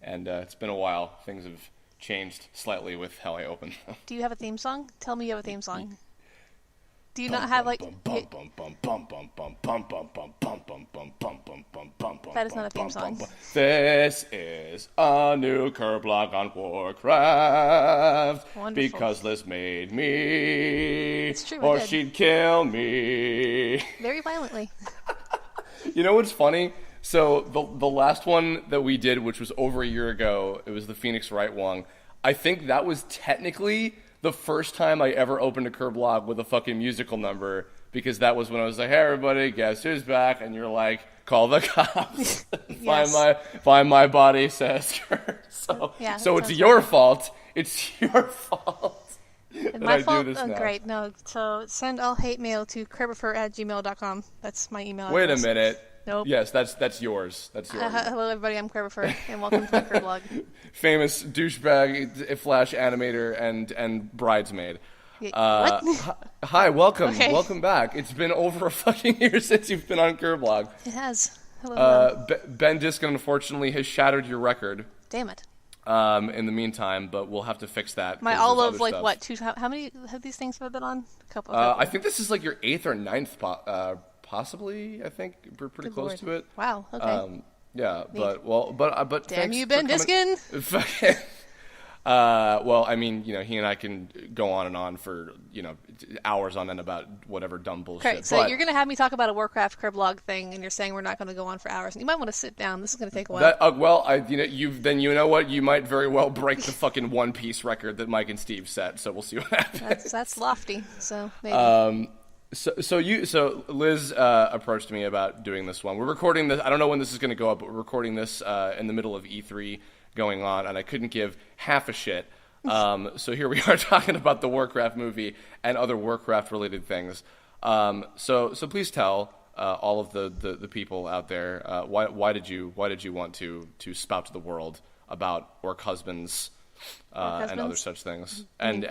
and it's been a while. Things have changed slightly with how I open them. Do you have a theme song? Tell me you have a theme song. Do you not have like... That is not a theme song. This is a new Kirblog on Warcraft. Wonderful. Because Liz made me. It's true, or she'd kill me. Very violently. You know what's funny? So the last one that we did, which was over a year ago, it was the Phoenix Wright one. I think that was technically the first time I ever opened a Kirblog with a fucking musical number, because that was when I was like, hey everybody, guess who's back? And you're like, call the cops. Yes. find my body, says Kurt. So it's your fault. It's your fault. My fault? Oh, great. No, so send all hate mail to kirbifer@gmail.com. That's my email Wait address. a minute. Nope. Yes, that's yours. That's yours. Hello, everybody. I'm Kirbifer, and welcome to my Kirblog. Famous douchebag, flash animator, and bridesmaid. What? Hi, welcome. Okay. Welcome back. It's been over a fucking year since you've been on Kirblog. It has. Hello. Ben Diskin, unfortunately, has shattered your record. Damn it. In the meantime, but we'll have to fix that. My all of, like, stuff. What, two, how many have these things been on? A couple. I think this is, like, your 8th or 9th, possibly, I think. We're pretty close to it. Wow, okay. Yeah, Neat. but damn you, Ben Diskin! Well, I mean, he and I can go on and on for, hours on end about whatever dumb bullshit. Okay, so you're going to have me talk about a Warcraft Kirblog thing, and you're saying we're not going to go on for hours. You might want to sit down. This is going to take a while. You know what? You might very well break the fucking One Piece record that Mike and Steve set. So we'll see what happens. That's lofty. So maybe. So Liz approached me about doing this one. We're recording this. I don't know when this is going to go up, but we're recording this in the middle of E3 going on, and I couldn't give half a shit. So here we are talking about the Warcraft movie and other Warcraft-related things. So please tell all of the people out there why did you want to spout to the world about orc husbands and other such things and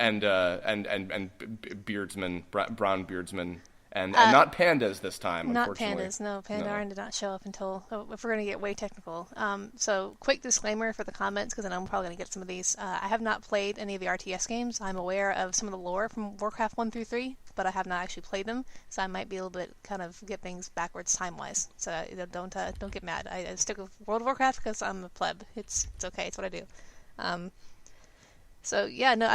beardsmen, brown beardsmen. And not pandas this time, not unfortunately. Not pandas, no. Pandaren did not show up until... if we're going to get way technical. So, quick disclaimer for the comments, because I know I'm probably going to get some of these. I have not played any of the RTS games. I'm aware of some of the lore from Warcraft 1 through 3, but I have not actually played them, so I might be a little bit kind of get things backwards time-wise. So, don't get mad. I stick with World of Warcraft because I'm a pleb. It's okay. It's what I do. I've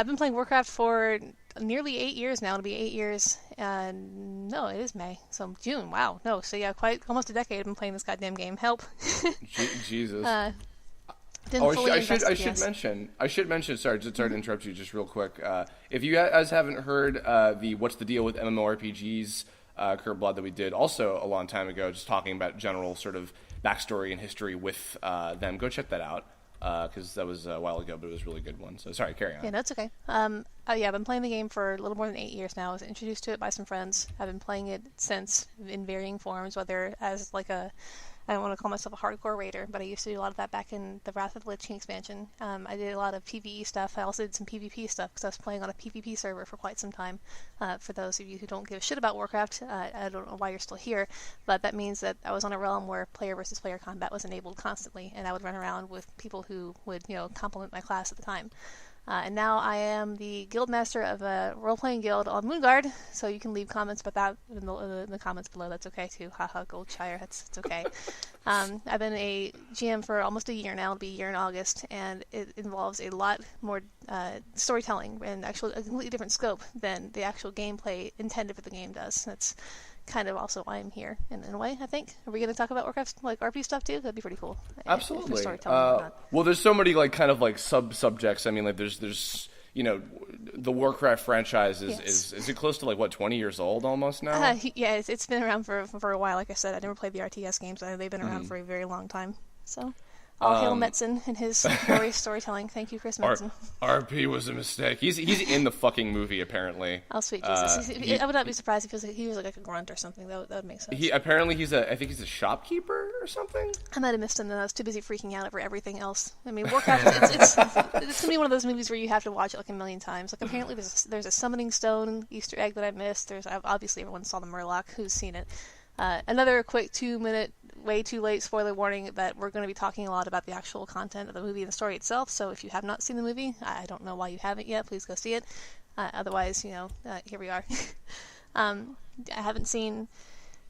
been playing Warcraft for nearly 8 years now. It'll be 8 years. No, it is May. So June. Wow. No. So yeah, quite almost a decade I've been playing this goddamn game. Help. Jesus. I should mention. Sorry to interrupt you just real quick. If you guys haven't heard the What's the Deal with MMORPGs Kirblog that we did also a long time ago, just talking about general sort of backstory and history with them, go check that out. Because that was a while ago, but it was a really good one. So sorry, carry on. Yeah, that's okay. I've been playing the game for a little more than 8 years now. I was introduced to it by some friends. I've been playing it since in varying forms, whether as like I don't want to call myself a hardcore raider, but I used to do a lot of that back in the Wrath of the Lich King expansion. I did a lot of PvE stuff. I also did some PvP stuff because I was playing on a PvP server for quite some time. For those of you who don't give a shit about Warcraft, I don't know why you're still here, but that means that I was on a realm where player versus player combat was enabled constantly, and I would run around with people who would, complement my class at the time. And now I am the guild master of a role-playing guild on Moonguard, so you can leave comments about that in the comments below. That's okay too. Haha, Goldshire. It's okay. I've been a GM for almost a year now. It'll be a year in August, and it involves a lot more storytelling and actually a completely different scope than the actual gameplay intended for the game does. That's kind of also why I'm here in a way, I think. Are we going to talk about Warcraft, like RP stuff too? That'd be pretty cool. Absolutely. Well, there's so many kind of sub-subjects. I mean, there's the Warcraft franchise is it close to 20 years old almost now? Yeah, it's been around for a while. Like I said, I never played the RTS games. They've been around for a very long time. So, all hail Metzen and his glorious storytelling. Thank you, Chris Metzen. RP was a mistake. He's in the fucking movie apparently. Oh sweet Jesus! I would not be surprised if he was like a grunt or something. That would make sense. I think he's a shopkeeper or something. I might have missed him, and I was too busy freaking out over everything else. I mean, Warcraft. it's gonna be one of those movies where you have to watch it like a million times. Like apparently there's a summoning stone Easter egg that I missed. There's obviously everyone saw the Murloc. Who's seen it? Another quick 2-minute way too late, spoiler warning, that we're going to be talking a lot about the actual content of the movie and the story itself. So if you have not seen the movie, I don't know why you haven't yet. Please go see it. Otherwise, here we are. I haven't seen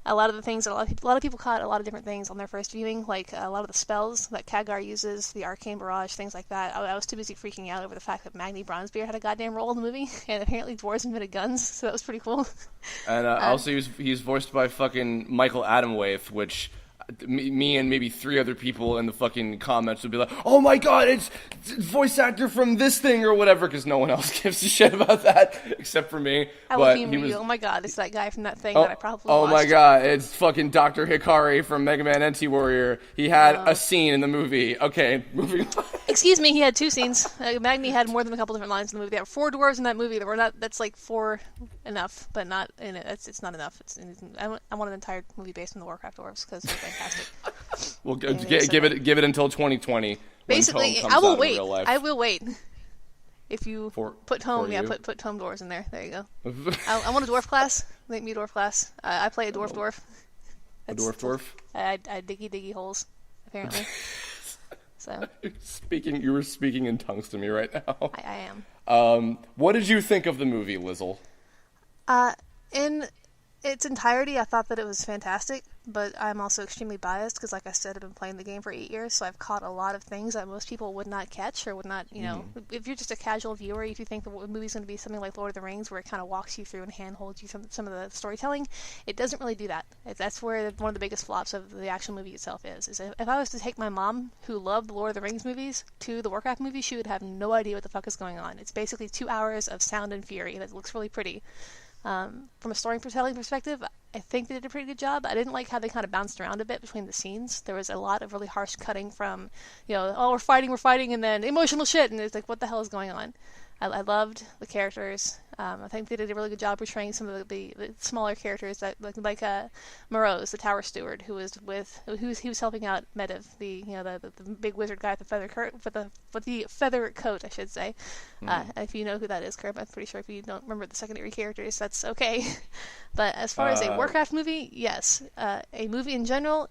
a lot of the things that a lot of people caught a lot of different things on their first viewing, like a lot of the spells that Khadgar uses, the arcane barrage, things like that. I was too busy freaking out over the fact that Magni Bronzebeard had a goddamn role in the movie, and apparently dwarves invented guns, so that was pretty cool. And also he's voiced by fucking Michael Adamwaith, which me and maybe 3 other people in the fucking comments would be like, oh my god, it's voice actor from this thing or whatever, because no one else gives a shit about that except for me. I love you. Oh my god, it's that guy from that thing that I probably watched. My god, it's fucking Dr. Hikari from Mega Man NT-Warrior. He had a scene in the movie. Okay, moving on. Excuse me, he had 2 scenes. Magni had more than a couple different lines in the movie. There were 4 dwarves in that movie. That's like 4 enough, but not in it. It's not enough. I want an entire movie based on the Warcraft dwarves because they're fantastic. Well, give it until 2020. Basically, I will wait. I will wait. If you put Tome dwarves in there. There you go. I want a dwarf class. Make me a dwarf class. I play a dwarf. A dwarf? I diggy holes, apparently. So. You were speaking in tongues to me right now. I am. What did you think of the movie, Lizzle? In its entirety, I thought that it was fantastic, but I'm also extremely biased because, like I said, I've been playing the game for 8 years, so I've caught a lot of things that most people would not catch or would not, if you're just a casual viewer, if you think the movie's going to be something like Lord of the Rings, where it kind of walks you through and handholds you through some of the storytelling, it doesn't really do that. That's where one of the biggest flops of the actual movie itself is if I was to take my mom, who loved the Lord of the Rings movies, to the Warcraft movie, she would have no idea what the fuck is going on. It's basically 2 hours of sound and fury that looks really pretty. From a storytelling perspective, I think they did a pretty good job. I didn't like how they kind of bounced around a bit between the scenes. There was a lot of really harsh cutting from, we're fighting, and then emotional shit, and it's like, what the hell is going on? I loved the characters. I think they did a really good job portraying some of the smaller characters that like Morose, the Tower Steward, he was helping out Medivh, the big wizard guy with the feather coat, I should say. If you know who that is, Kirb, I'm pretty sure if you don't remember the secondary characters, that's okay. But as far as a Warcraft movie, yes. A movie in general,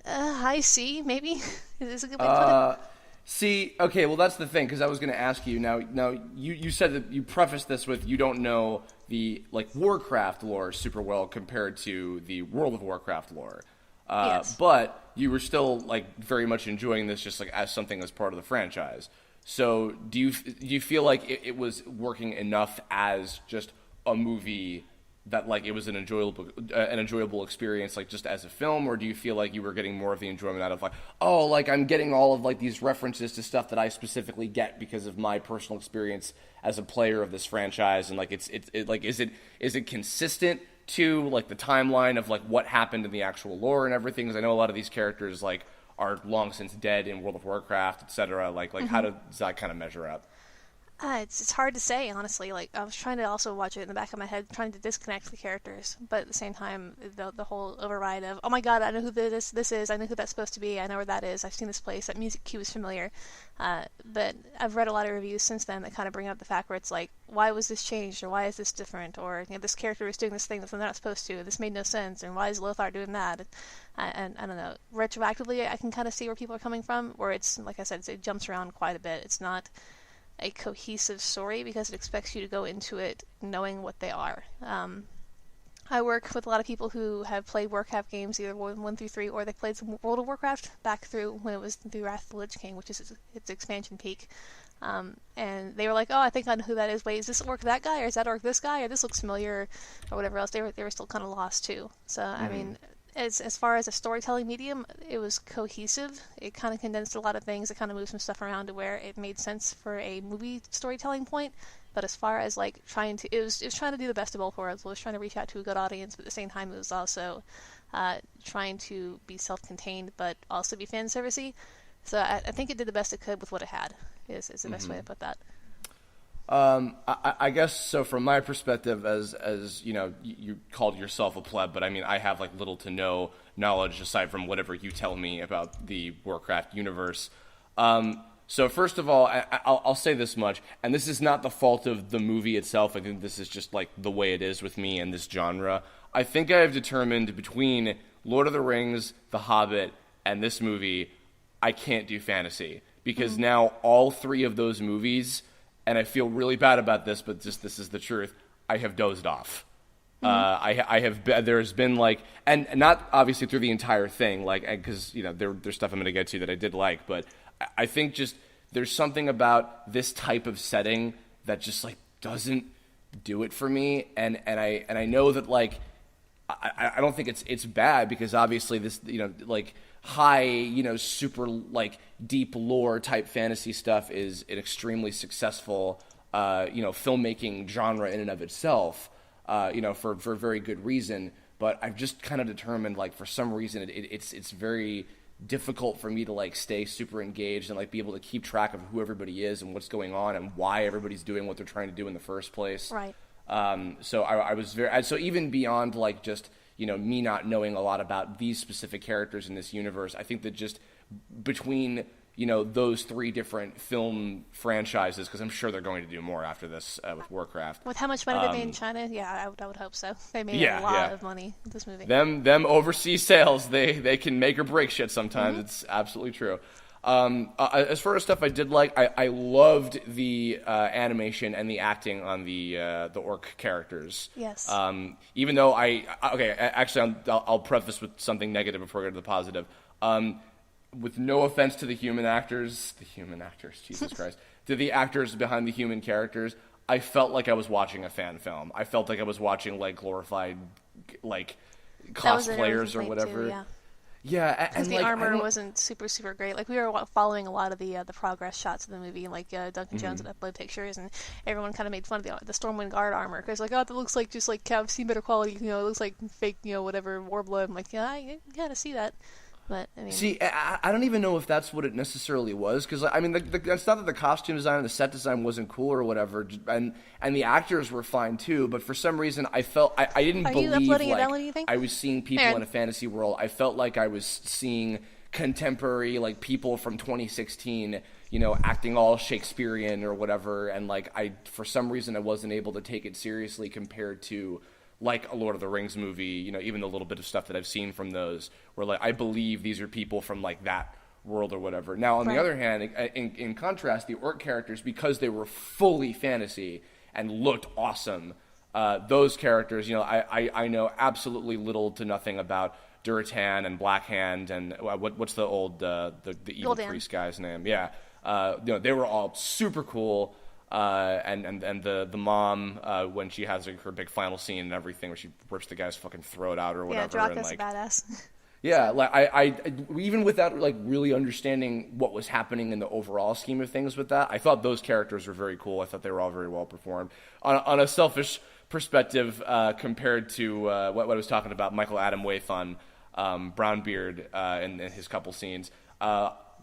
I see, maybe is a good way to put it. See, okay, well that's the thing, because I was going to ask you, now you said that you prefaced this with you don't know the, Warcraft lore super well compared to the World of Warcraft lore. Yes. But you were still, very much enjoying this just, as something as part of the franchise. So do you feel like it was working enough as just a movie that it was an enjoyable experience just as a film, or do you feel like you were getting more of the enjoyment out of I'm getting all of these references to stuff that I specifically get because of my personal experience as a player of this franchise, and is it consistent to the timeline of what happened in the actual lore and everything? Because I know a lot of these characters are long since dead in World of Warcraft, etc. How does that kind of measure up? It's hard to say, honestly. I was trying to also watch it in the back of my head, trying to disconnect the characters, but at the same time, the whole override of, oh my god, I know who this is, I know who that's supposed to be, I know where that is, I've seen this place, that music cue is familiar. But I've read a lot of reviews since then that kind of bring up the fact where it's why was this changed, or why is this different, or this character is doing this thing that they're not supposed to, this made no sense, and why is Lothar doing that? And I don't know, retroactively, I can kind of see where people are coming from, where it's, like I said, it jumps around quite a bit. It's not a cohesive story because it expects you to go into it knowing what they are. I work with a lot of people who have played Warcraft games, either 1 through 3, or they played some World of Warcraft back through when it was the Wrath of the Lich King, which is its expansion peak. And they were like, oh, I think I know who that is. Wait, is this orc that guy, or is that orc this guy, or this looks familiar, or whatever else. They were still kind of lost too. So, I mean, as far as a storytelling medium, it was cohesive. It kind of condensed a lot of things. It kind of moved some stuff around to where it made sense for a movie storytelling point. But as far as it was trying to do the best of both worlds. It was trying to reach out to a good audience, but at the same time, it was also trying to be self-contained, but also be fan servicey. So I think it did the best it could with what it had. Is the best way to put that. I guess so. From my perspective, as you called yourself a pleb, but I mean, I have little to no knowledge aside from whatever you tell me about the Warcraft universe. So first of all, I'll say this much, and this is not the fault of the movie itself. I think this is just the way it is with me and this genre. I think I have determined between Lord of the Rings, The Hobbit, and this movie, I can't do fantasy. Because now all 3 of those movies, and I feel really bad about this, but just this is the truth, I have dozed off. I have there's been like, and not obviously through the entire thing, like, because there's stuff I'm going to get to that I did like, but I think just there's something about this type of setting that just like doesn't do it for me, and I know that like I don't think it's bad, because obviously this like high super like deep lore type fantasy stuff is an extremely successful filmmaking genre in and of itself. For very good reason, but I've just kind of determined, like, for some reason, it's very difficult for me to, like, stay super engaged and, like, be able to keep track of who everybody is and what's going on and why everybody's doing what they're trying to do in the first place. Right. So I was so even beyond, like, just, me not knowing a lot about these specific characters in this universe, I think that just between those 3 different film franchises, because I'm sure they're going to do more after this with Warcraft. With how much money they made in China, I would hope so. They made a lot of money with this movie. Them overseas sales, they can make or break shit sometimes. It's absolutely true. As far as stuff I did like, I loved the animation and the acting on the orc characters. Yes. Even though I'll preface with something negative before I go to the positive. With no offense to the human actors, Jesus Christ, to the actors behind the human characters, I felt like I was watching a fan film. I felt like I was watching, like, glorified, like, cosplayers or whatever. Too, yeah. Yeah, because the armor wasn't super, super great. Like, we were following a lot of the progress shots of the movie, and like Duncan Jones would upload pictures, and everyone kind of made fun of the Stormwind Guard armor, because like, oh, that looks like just like I've seen better quality. It looks like fake, whatever Warblood. I'm like, yeah, I gotta see that. But, I mean, see, I don't even know if that's what it necessarily was, because I mean, it's not that the costume design and the set design wasn't cool or whatever, and the actors were fine too. But for some reason, I felt I didn't believe like I was seeing people in a fantasy world. I felt like I was seeing contemporary like people from 2016, acting all Shakespearean or whatever, and like for some reason I wasn't able to take it seriously compared to like a Lord of the Rings movie, even the little bit of stuff that I've seen from those, where like I believe these are people from like that world or whatever. Now, on the other hand, in contrast, the orc characters, because they were fully fantasy and looked awesome, those characters, I know absolutely little to nothing about Duratan and Blackhand and what's the old the evil priest guy's name? Yeah, they were all super cool. And the mom when she has her big final scene and everything where she rips the guy's fucking throat out or whatever. Yeah, Draka's a badass. Yeah, like I even without like really understanding what was happening in the overall scheme of things with that, I thought those characters were very cool. I thought they were all very well performed. On a selfish perspective, compared to what I was talking about, Michael Adam Waithe on Brownbeard in his couple scenes.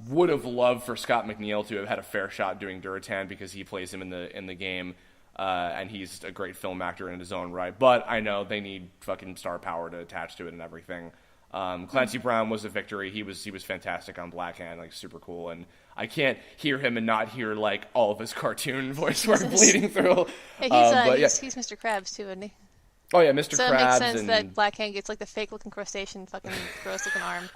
Would have loved for Scott McNeil to have had a fair shot doing Duratan, because he plays him in the game, and he's a great film actor in his own right. But I know they need fucking star power to attach to it and everything. Clancy Brown was a victory. He was fantastic on Blackhand, like super cool. And I can't hear him and not hear like all of his cartoon voice work bleeding through. Yeah, he's Mr. Krabs too, isn't he? Oh yeah, Mr. Krabs. So it makes sense that Blackhand gets like the fake looking crustacean, fucking gross looking arm.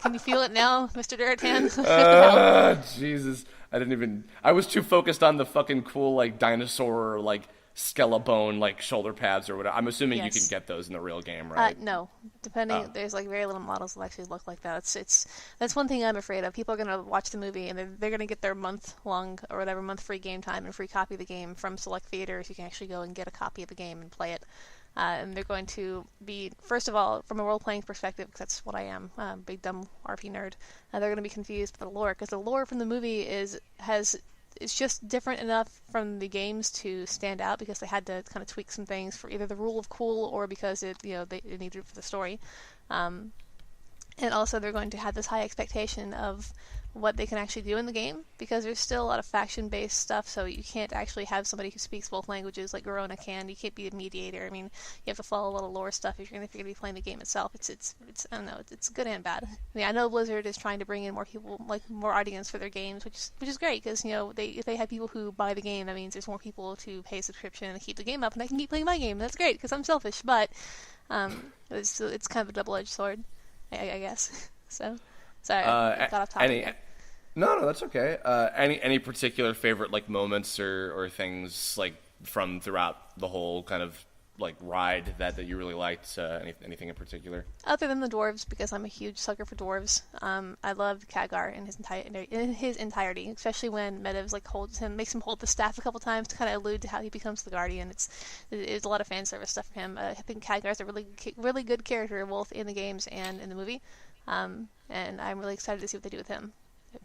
Can you feel it now, Mr. Duratan? Jesus. I was too focused on the fucking cool, like, dinosaur, like, skelebone, like, shoulder pads or whatever. I'm assuming you can get those in the real game, right? No. There's, like, very little models that actually look like that. That's one thing I'm afraid of. People are going to watch the movie, and they're going to get their month-long, or whatever, month-free game time and free copy of the game from select theaters. You can actually go and get a copy of the game and play it. And they're going to be, first of all, from a role-playing perspective, because that's what I am, big dumb RP nerd, they're going to be confused with the lore, because the lore from the movie it's just different enough from the games to stand out, because they had to kind of tweak some things for either the rule of cool or because it needed it for the story. And also they're going to have this high expectation of what they can actually do in the game, because there's still a lot of faction-based stuff, so you can't actually have somebody who speaks both languages like Garona can. You can't be a mediator. I mean, you have to follow a lot of lore stuff if you're going to be playing the game itself. It's I don't know, it's good and bad. I mean, I know Blizzard is trying to bring in more people, like more audience for their games, which is great, because if they have people who buy the game, that means there's more people to pay a subscription and keep the game up, and I can keep playing my game. That's great, because I'm selfish, but it's kind of a double-edged sword. I guess. So, sorry, I Uh, got off topic any there. No, that's okay. Any particular favorite like moments or things like from throughout the whole kind of like ride that you really liked? Anything in particular? Other than the dwarves, because I'm a huge sucker for dwarves, I loved Khadgar in his entirety, especially when Medivh like holds him, makes him hold the staff a couple times to kind of allude to how he becomes the guardian. It's a lot of fan service stuff for him. I think Khadgar is a really good character both in the games and in the movie, and I'm really excited to see what they do with him,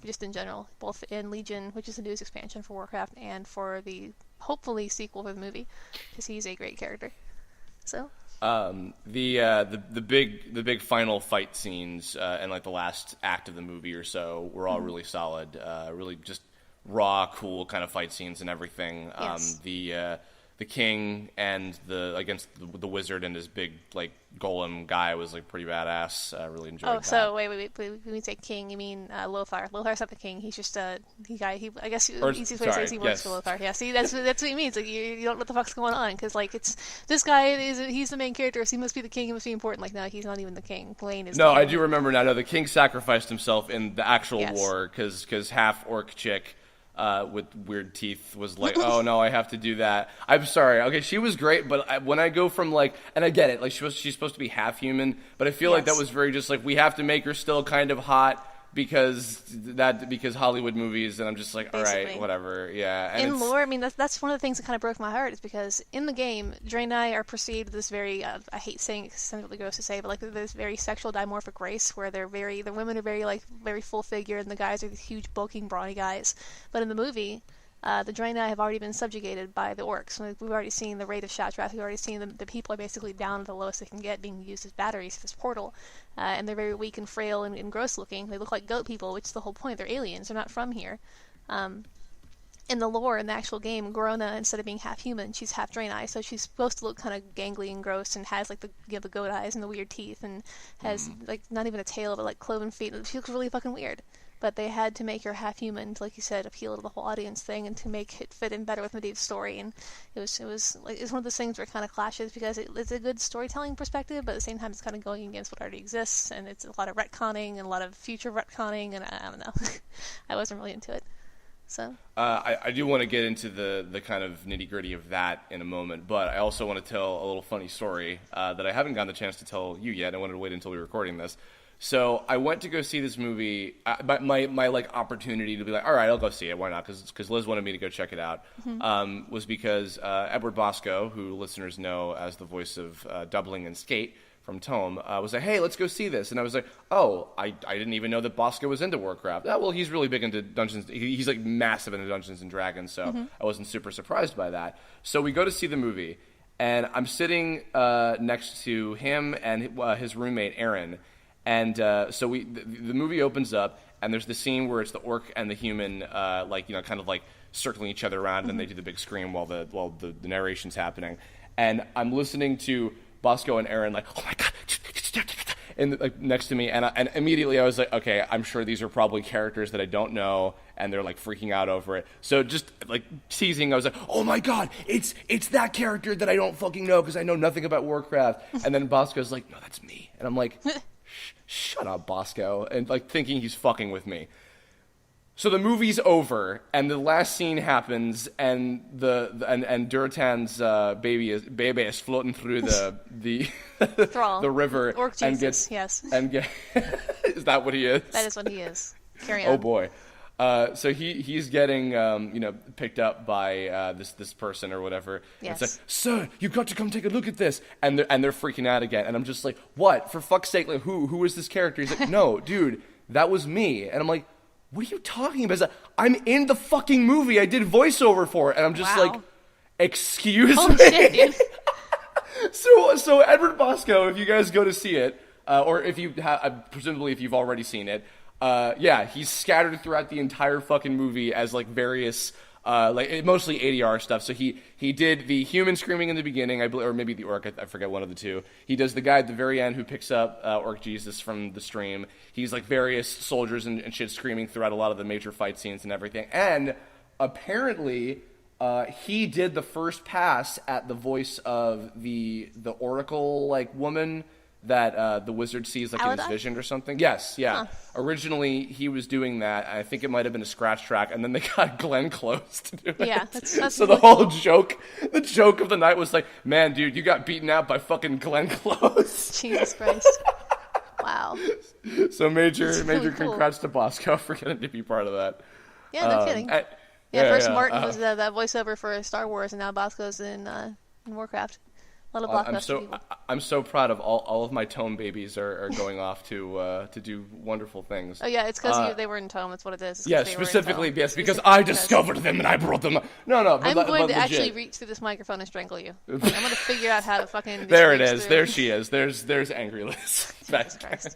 just in general, both in Legion, which is the newest expansion for Warcraft, and for the hopefully sequel for the movie, because he's a great character. So. The big final fight scenes and like the last act of the movie or so were all really solid. Really just raw, cool kind of fight scenes and everything. Yes. The king and against the wizard and his big like golem guy was like pretty badass. I really enjoyed that. Oh, so wait. When you say king, you mean Lothar? Lothar's not the king. He's just the guy. I guess easiest way to say is he works for Lothar. Yeah, see, that's what he means. Like you don't know what the fuck's going on because like it's this guy he's the main character, so he must be the king. He must be important. Like no, he's not even the king. Blaine is. No, the king. I do remember now. No, the king sacrificed himself in the actual Yes. war because half orc chick with weird teeth was like, oh no, I have to do that. I'm sorry. Okay, she was great, but when I go from like, and I get it, like she's supposed to be half human, but I feel like that Yes. was very just like we have to make her still kind of hot because Hollywood movies, and I'm just like, all right, Basically. whatever, yeah. And In it's- lore, I mean that's one of the things that kind of broke my heart is because in the game, Draenei are perceived this very I hate saying it 'cause it sounds really gross to say, but like this very sexual dimorphic race where the women are very full figure and the guys are these huge bulking brawny guys. But in the movie, the Draenei have already been subjugated by the orcs. Like, we've already seen the rate of Shattrath. We've already seen the people are basically down at the lowest they can get, being used as batteries for this portal. And they're very weak and frail and gross looking. They look like goat people, which is the whole point. They're aliens. They're not from here. In the lore, in the actual game, Garona, instead of being half human, she's half Draenei, so she's supposed to look kind of gangly and gross and has like the goat eyes and the weird teeth and has like not even a tail but like cloven feet. She looks really fucking weird. But they had to make her half human to, like you said, appeal to the whole audience thing and to make it fit in better with Medivh's story. And it was like it's one of those things where it kind of clashes because it's a good storytelling perspective, but at the same time it's kind of going against what already exists, and it's a lot of retconning and a lot of future retconning, and I don't know. I wasn't really into it. So I do want to get into the kind of nitty gritty of that in a moment, but I also want to tell a little funny story that I haven't gotten the chance to tell you yet. I wanted to wait until we were recording this. So I went to go see this movie. My like opportunity to be like, all right, I'll go see it. Why not? Because Liz wanted me to go check it out. Was because Edward Bosco, who listeners know as the voice of Doubling and Skate from Tome, was like, hey, let's go see this. And I was like, oh, I didn't even know that Bosco was into Warcraft. Oh, well, he's really big into Dungeons. He's like massive into Dungeons and Dragons, so I wasn't super surprised by that. So we go to see the movie, and I'm sitting next to him and his roommate, Aaron. And so the movie opens up, and there's the scene where it's the orc and the human, kind of like circling each other around, and they do the big scream while the narration's happening. And I'm listening to Bosco and Aaron like, oh my god, and like next to me, and immediately I was like, okay, I'm sure these are probably characters that I don't know, and they're like freaking out over it. So just like teasing, I was like, oh my god, it's that character that I don't fucking know because I know nothing about Warcraft. And then Bosco's like, no, that's me, and I'm like. Shut up, Bosco, and like thinking he's fucking with me. So the movie's over, and the last scene happens, and and Durotan's baby is floating through the Thrall. the river Orc Jesus, and gets yes. and get is that what he is? That is what he is. Carry on. Oh boy. So he's getting picked up by this person or whatever. Yes. It's like, sir, you've got to come take a look at this, and they're freaking out again. And I'm just like, what? For fuck's sake! Like, who is this character? He's like, no, dude, that was me. And I'm like, what are you talking about? He's like, I'm in the fucking movie. I did voiceover for it, and I'm just Wow. like, excuse Holy me. shit, dude. So Edward Bosco, if you guys go to see it, or if you presumably if you've already seen it. He's scattered throughout the entire fucking movie as like various mostly ADR stuff. So he did the human screaming in the beginning, I believe, or maybe the orc. I forget one of the two. He does the guy at the very end who picks up Orc Jesus from the stream. He's like various soldiers and shit screaming throughout a lot of the major fight scenes and everything. And apparently, he did the first pass at the voice of the Oracle like woman that the wizard sees like in his Aladdin? vision or something. Yes, yeah. Huh. Originally, he was doing that. I think it might have been a scratch track, and then they got Glenn Close to do it. Yeah, that's so the really whole cool. the joke of the night was like, man, dude, you got beaten out by fucking Glenn Close. Jesus Christ. Wow. So major really cool. congrats to Bosco for getting to be part of that. Yeah, no kidding. Yeah, First Martin was that voiceover for Star Wars, and now Bosco's in Warcraft. A lot of blockbuster people. I'm so proud of all of my Tome babies are going off to do wonderful things. Oh yeah, it's because they were in Tome. That's what it is. It's 'cause Yeah, they were in specifically, Tome. yes, because I discovered them and I brought them up. No, but I'm going to legit. actually reach through this microphone and strangle you. I'm going to figure out how to fucking. There it is. through. There she is. There's Angry Liz. Jesus Christ.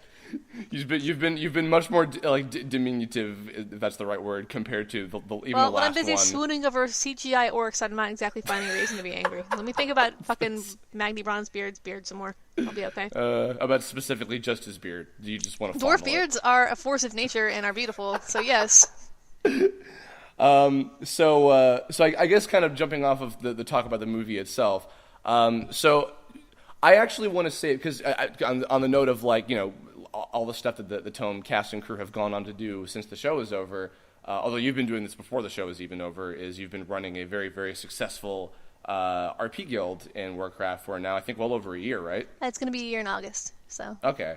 You've been much more diminutive, if that's the right word, compared to even the Well, when last I'm busy one. swooning over CGI orcs, I'm not exactly finding a reason to be angry. Let me think about fucking Magni Bronzebeard's beard some more. I'll be okay. About specifically just his beard. Do you just want to Dwarf beards are a force of nature and are beautiful, so yes. So I guess kind of jumping off of the talk about the movie itself. So I actually want to say, because on the note of like, you know, all the stuff that the Tome cast and crew have gone on to do since the show is over, although you've been doing this before the show is even over, is you've been running a very, very successful RP guild in Warcraft for now, I think, well over a year, right? It's going to be a year in August, so. Okay.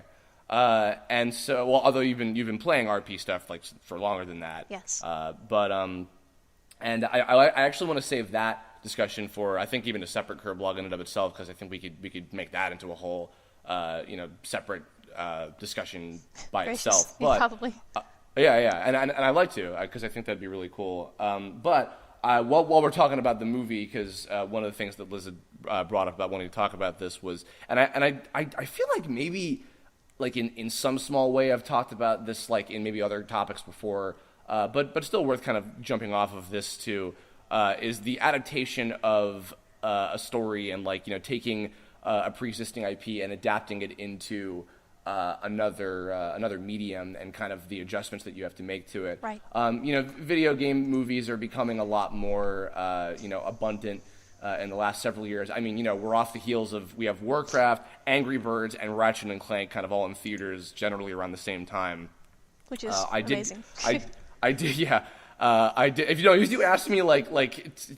And so, well, although you've been playing RP stuff like for longer than that. Yes. And I actually want to save that discussion for, I think, even a separate Kirblog in and of itself, because I think we could make that into a whole separate discussion by Gracious. itself. Yeah, But probably. yeah, and I'd like to, because I think that'd be really cool. But while we're talking about the movie, because one of the things that Liz had brought up about wanting to talk about this was, and I feel like maybe like in some small way I've talked about this like in maybe other topics before, but still worth kind of jumping off of this too, is the adaptation of a story and like, you know, taking a pre-existing IP and adapting it into another medium and kind of the adjustments that you have to make to it. Right. Video game movies are becoming a lot more abundant in the last several years. I mean, we're off the heels of, we have Warcraft, Angry Birds, and Ratchet and Clank kind of all in theaters generally around the same time. Which is amazing. I did, yeah. I did. If you asked me like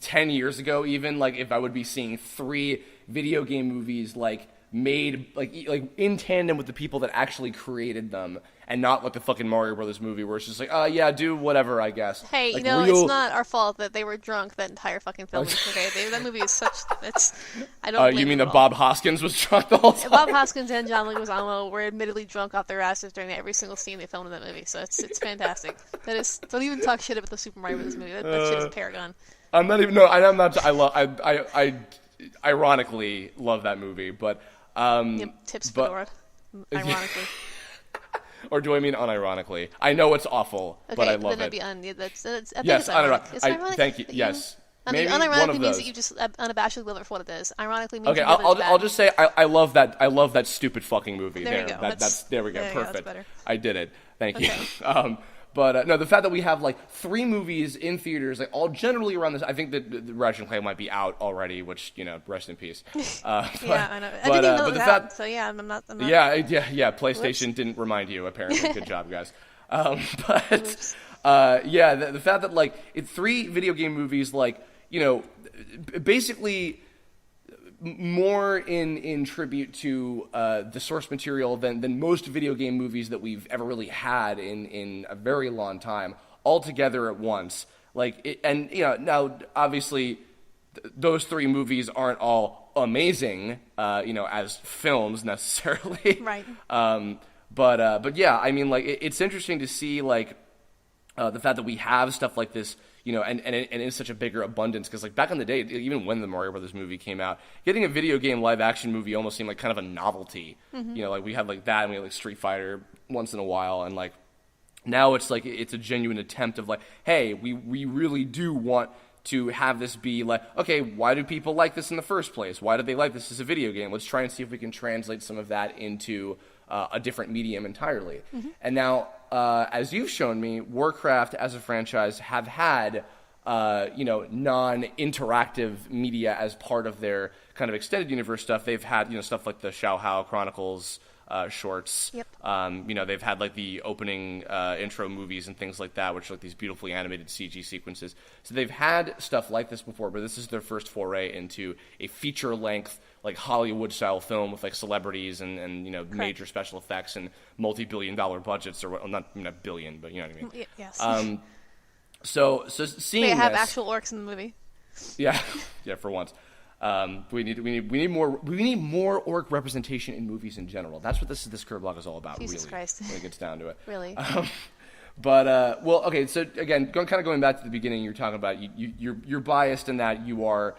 10 years ago, even like if I would be seeing 3 video game movies like made like in tandem with the people that actually created them, and not like the fucking Mario Brothers movie where it's just like, yeah, do whatever, I guess. Hey, like, it's not our fault that they were drunk that entire fucking film. Okay, that movie is such. I don't. You mean that Bob Hoskins was drunk the whole time? Bob Hoskins and John Leguizamo were admittedly drunk off their asses during every single scene they filmed in that movie. So it's fantastic. That is. Don't even talk shit about the Super Mario Brothers movie. That shit is paragon. I'm not even. No, I'm not. I ironically love that movie, but. Tips Fedora, ironically. Or do I mean unironically? I know it's awful, Okay, but I love then it'd it. be that's I think Yes, it's ironic. unironic. Is it ironic? Thank you. Yes. I mean, Maybe one unironically of means those. that you just unabashedly love it for what it is. Ironically means Okay, you love it as I'll bad. just say I love that. I love that stupid fucking movie. There you go. There we go. there you go, Perfect. that's better. I did it. Thank you. Okay. But no, the fact that we have like 3 movies in theaters, like all generally around this, I think that the Ratchet and Clank might be out already, which rest in peace. Yeah, I know. I didn't even know it was out, so yeah, I'm not. Yeah. PlayStation didn't remind you. Apparently, good job, guys. The fact that like 3 video game movies, like basically more in tribute to the source material than most video game movies that we've ever really had in a very long time, all together at once. Now obviously those 3 movies aren't all amazing, as films necessarily. Right. But yeah, I mean, like it's interesting to see like the fact that we have stuff like this. And in such a bigger abundance, because like back in the day, even when the Mario Brothers movie came out, getting a video game live action movie almost seemed like kind of a novelty. Mm-hmm. Like we had like that, and we had like Street Fighter once in a while, and like now it's like it's a genuine attempt of like, hey, we really do want to have this be like, okay, why do people like this in the first place? Why do they like this as a video game? Let's try and see if we can translate some of that into a different medium entirely. Mm-hmm. And now, as you've shown me, Warcraft as a franchise have had, non-interactive media as part of their kind of extended universe stuff, they've had stuff like the Xiao Hao Chronicles shorts. Yep. They've had like the opening intro movies and things like that, which are like these beautifully animated CG sequences. So they've had stuff like this before, but this is their first foray into a feature-length, like Hollywood-style film with like celebrities and major special effects and multi-billion-dollar budgets, or not billion, but you know what I mean. Yes. So seeing they have this, actual orcs in the movie. yeah, for once. We need more orc representation in movies in general. That's what this Kirblog is all about. Jesus really, Christ. when it gets down to it. Really. Okay. So again, going back to the beginning, you're talking about you're biased in that you are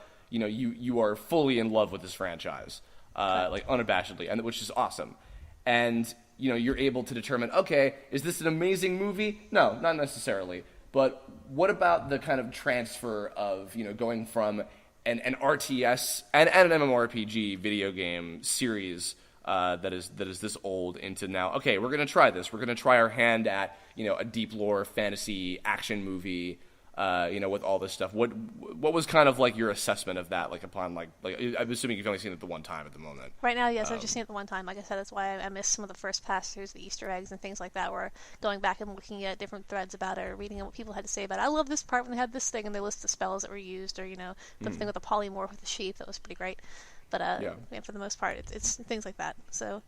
fully in love with this franchise, like unabashedly, and which is awesome. And you're able to determine, okay, is this an amazing movie? No, not necessarily. But what about the kind of transfer of going from an RTS and an MMORPG video game series that is this old into now, okay, we're going to try this. We're going to try our hand at, a deep lore fantasy action movie, with all this stuff. What was kind of like your assessment of that, like upon like I'm assuming you've only seen it the one time at the moment. Right now, yes, I've just seen it the one time. Like I said, that's why I missed some of the first pass-throughs, the Easter eggs and things like that, where going back and looking at different threads about it or reading what people had to say about it. I love this part when they had this thing and they list the spells that were used, or the thing with the polymorph with the sheep. That was pretty great. But for the most part, it's things like that. So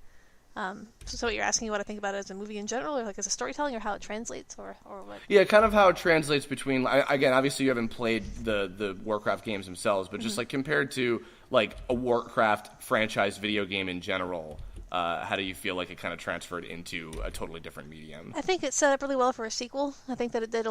what you're asking, what I think about it as a movie in general, or like as a storytelling, or how it translates, or what? Yeah, kind of how it translates between. Again, obviously you haven't played the Warcraft games themselves, but just like compared to like a Warcraft franchise video game in general, how do you feel like it kind of transferred into a totally different medium? I think it set up really well for a sequel. I think that it did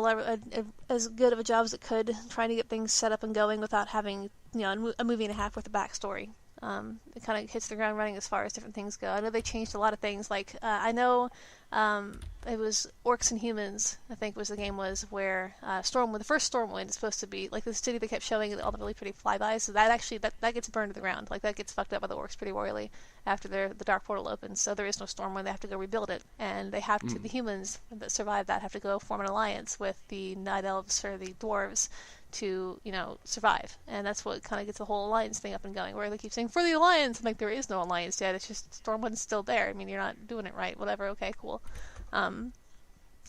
as good of a job as it could, trying to get things set up and going without having a movie and a half worth of backstory. It kind of hits the ground running as far as different things go. I know they changed a lot of things. Like I know it was Orcs and Humans, I think the game was, where the first Stormwind is supposed to be like the city they kept showing all the really pretty flybys. So that actually that gets burned to the ground. Like that gets fucked up by the Orcs pretty royally after the Dark Portal opens. So there is no Stormwind. They have to go rebuild it, and they have to. The humans that survive that have to go form an alliance with the Night Elves or the Dwarves to survive, and that's what kind of gets the whole alliance thing up and going, where they keep saying for the alliance, and like there is no alliance yet. It's just Stormwind's still there. I mean, you're not doing it right. Whatever. Okay, cool.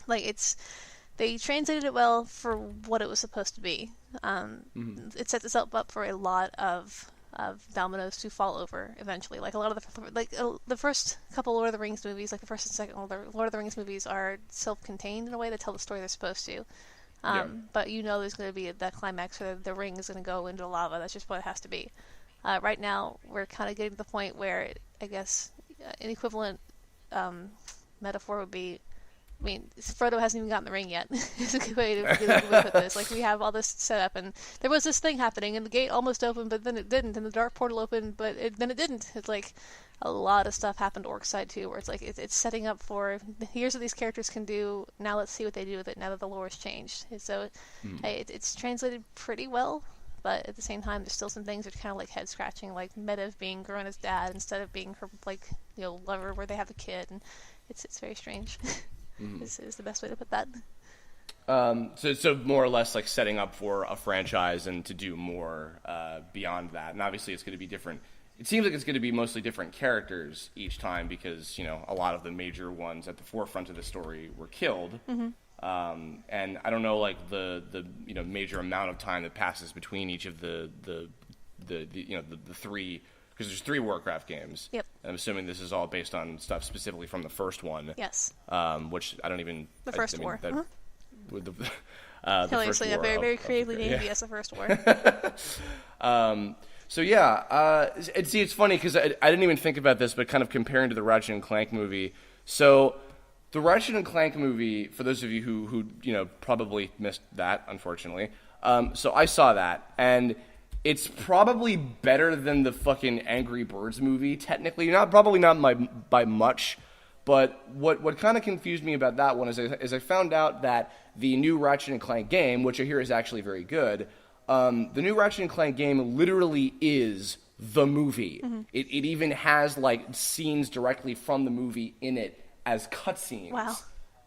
They translated it well for what it was supposed to be. It sets itself up for a lot of dominoes to fall over eventually. Like a lot of the first couple Lord of the Rings movies, like the first and second Lord of the Rings movies, are self-contained in a way. They tell the story they're supposed to. But there's going to be that climax where the ring is going to go into lava. That's just what it has to be. Right now, we're kind of getting to the point where, I guess, an equivalent metaphor would be, Frodo hasn't even gotten the ring yet. It's a good way to put this. Like, we have all this set up, and there was this thing happening, and the gate almost opened, but then it didn't, and the Dark Portal opened, but then it didn't. It's like a lot of stuff happened to Orc side too, where it's like it's setting up for, here's what these characters can do. Now let's see what they do with it. Now that the lore has changed, and so it's translated pretty well. But at the same time, there's still some things that are kind of like head scratching, like Medivh being Garrona's dad instead of being her lover, where they have a kid, and it's very strange. This is the best way to put that. So more or less like setting up for a franchise and to do more beyond that, and obviously it's going to be different. It seems like it's going to be mostly different characters each time because, a lot of the major ones at the forefront of the story were killed. And I don't know, like, the major amount of time that passes between each of the three, because there's 3 Warcraft games. Yep. I'm assuming this is all based on stuff specifically from the first one. Yes. Which I don't even... The First War. With the First War. Very, very creatively named, yes, the First War. It's funny because I didn't even think about this, but kind of comparing to the Ratchet and Clank movie. So, the Ratchet and Clank movie, for those of you who probably missed that, unfortunately. So I saw that, and it's probably better than the fucking Angry Birds movie. Technically, probably not by much. But what kind of confused me about that one is I found out that the new Ratchet and Clank game, which I hear is actually very good. The new Ratchet and Clank game literally is the movie. It even has like scenes directly from the movie in it as cutscenes. Wow.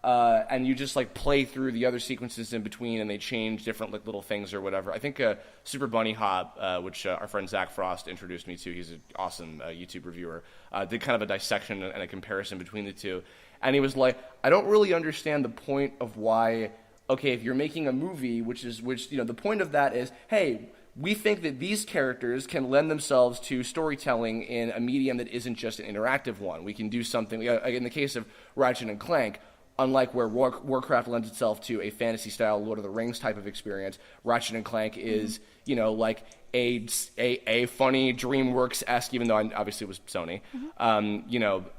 and you just like play through the other sequences in between, and they change different like little things or whatever. I think Super Bunny Hop, which our friend Zach Frost introduced me to, he's an awesome YouTube reviewer, did kind of a dissection and a comparison between the two, and he was like, I don't really understand the point of why. Okay, if you're making a movie, which the point of that is, hey, we think that these characters can lend themselves to storytelling in a medium that isn't just an interactive one. We can do something, in the case of Ratchet and Clank, unlike where Warcraft lends itself to a fantasy-style Lord of the Rings type of experience, Ratchet and Clank is, like a funny DreamWorks-esque, even though obviously it was Sony, a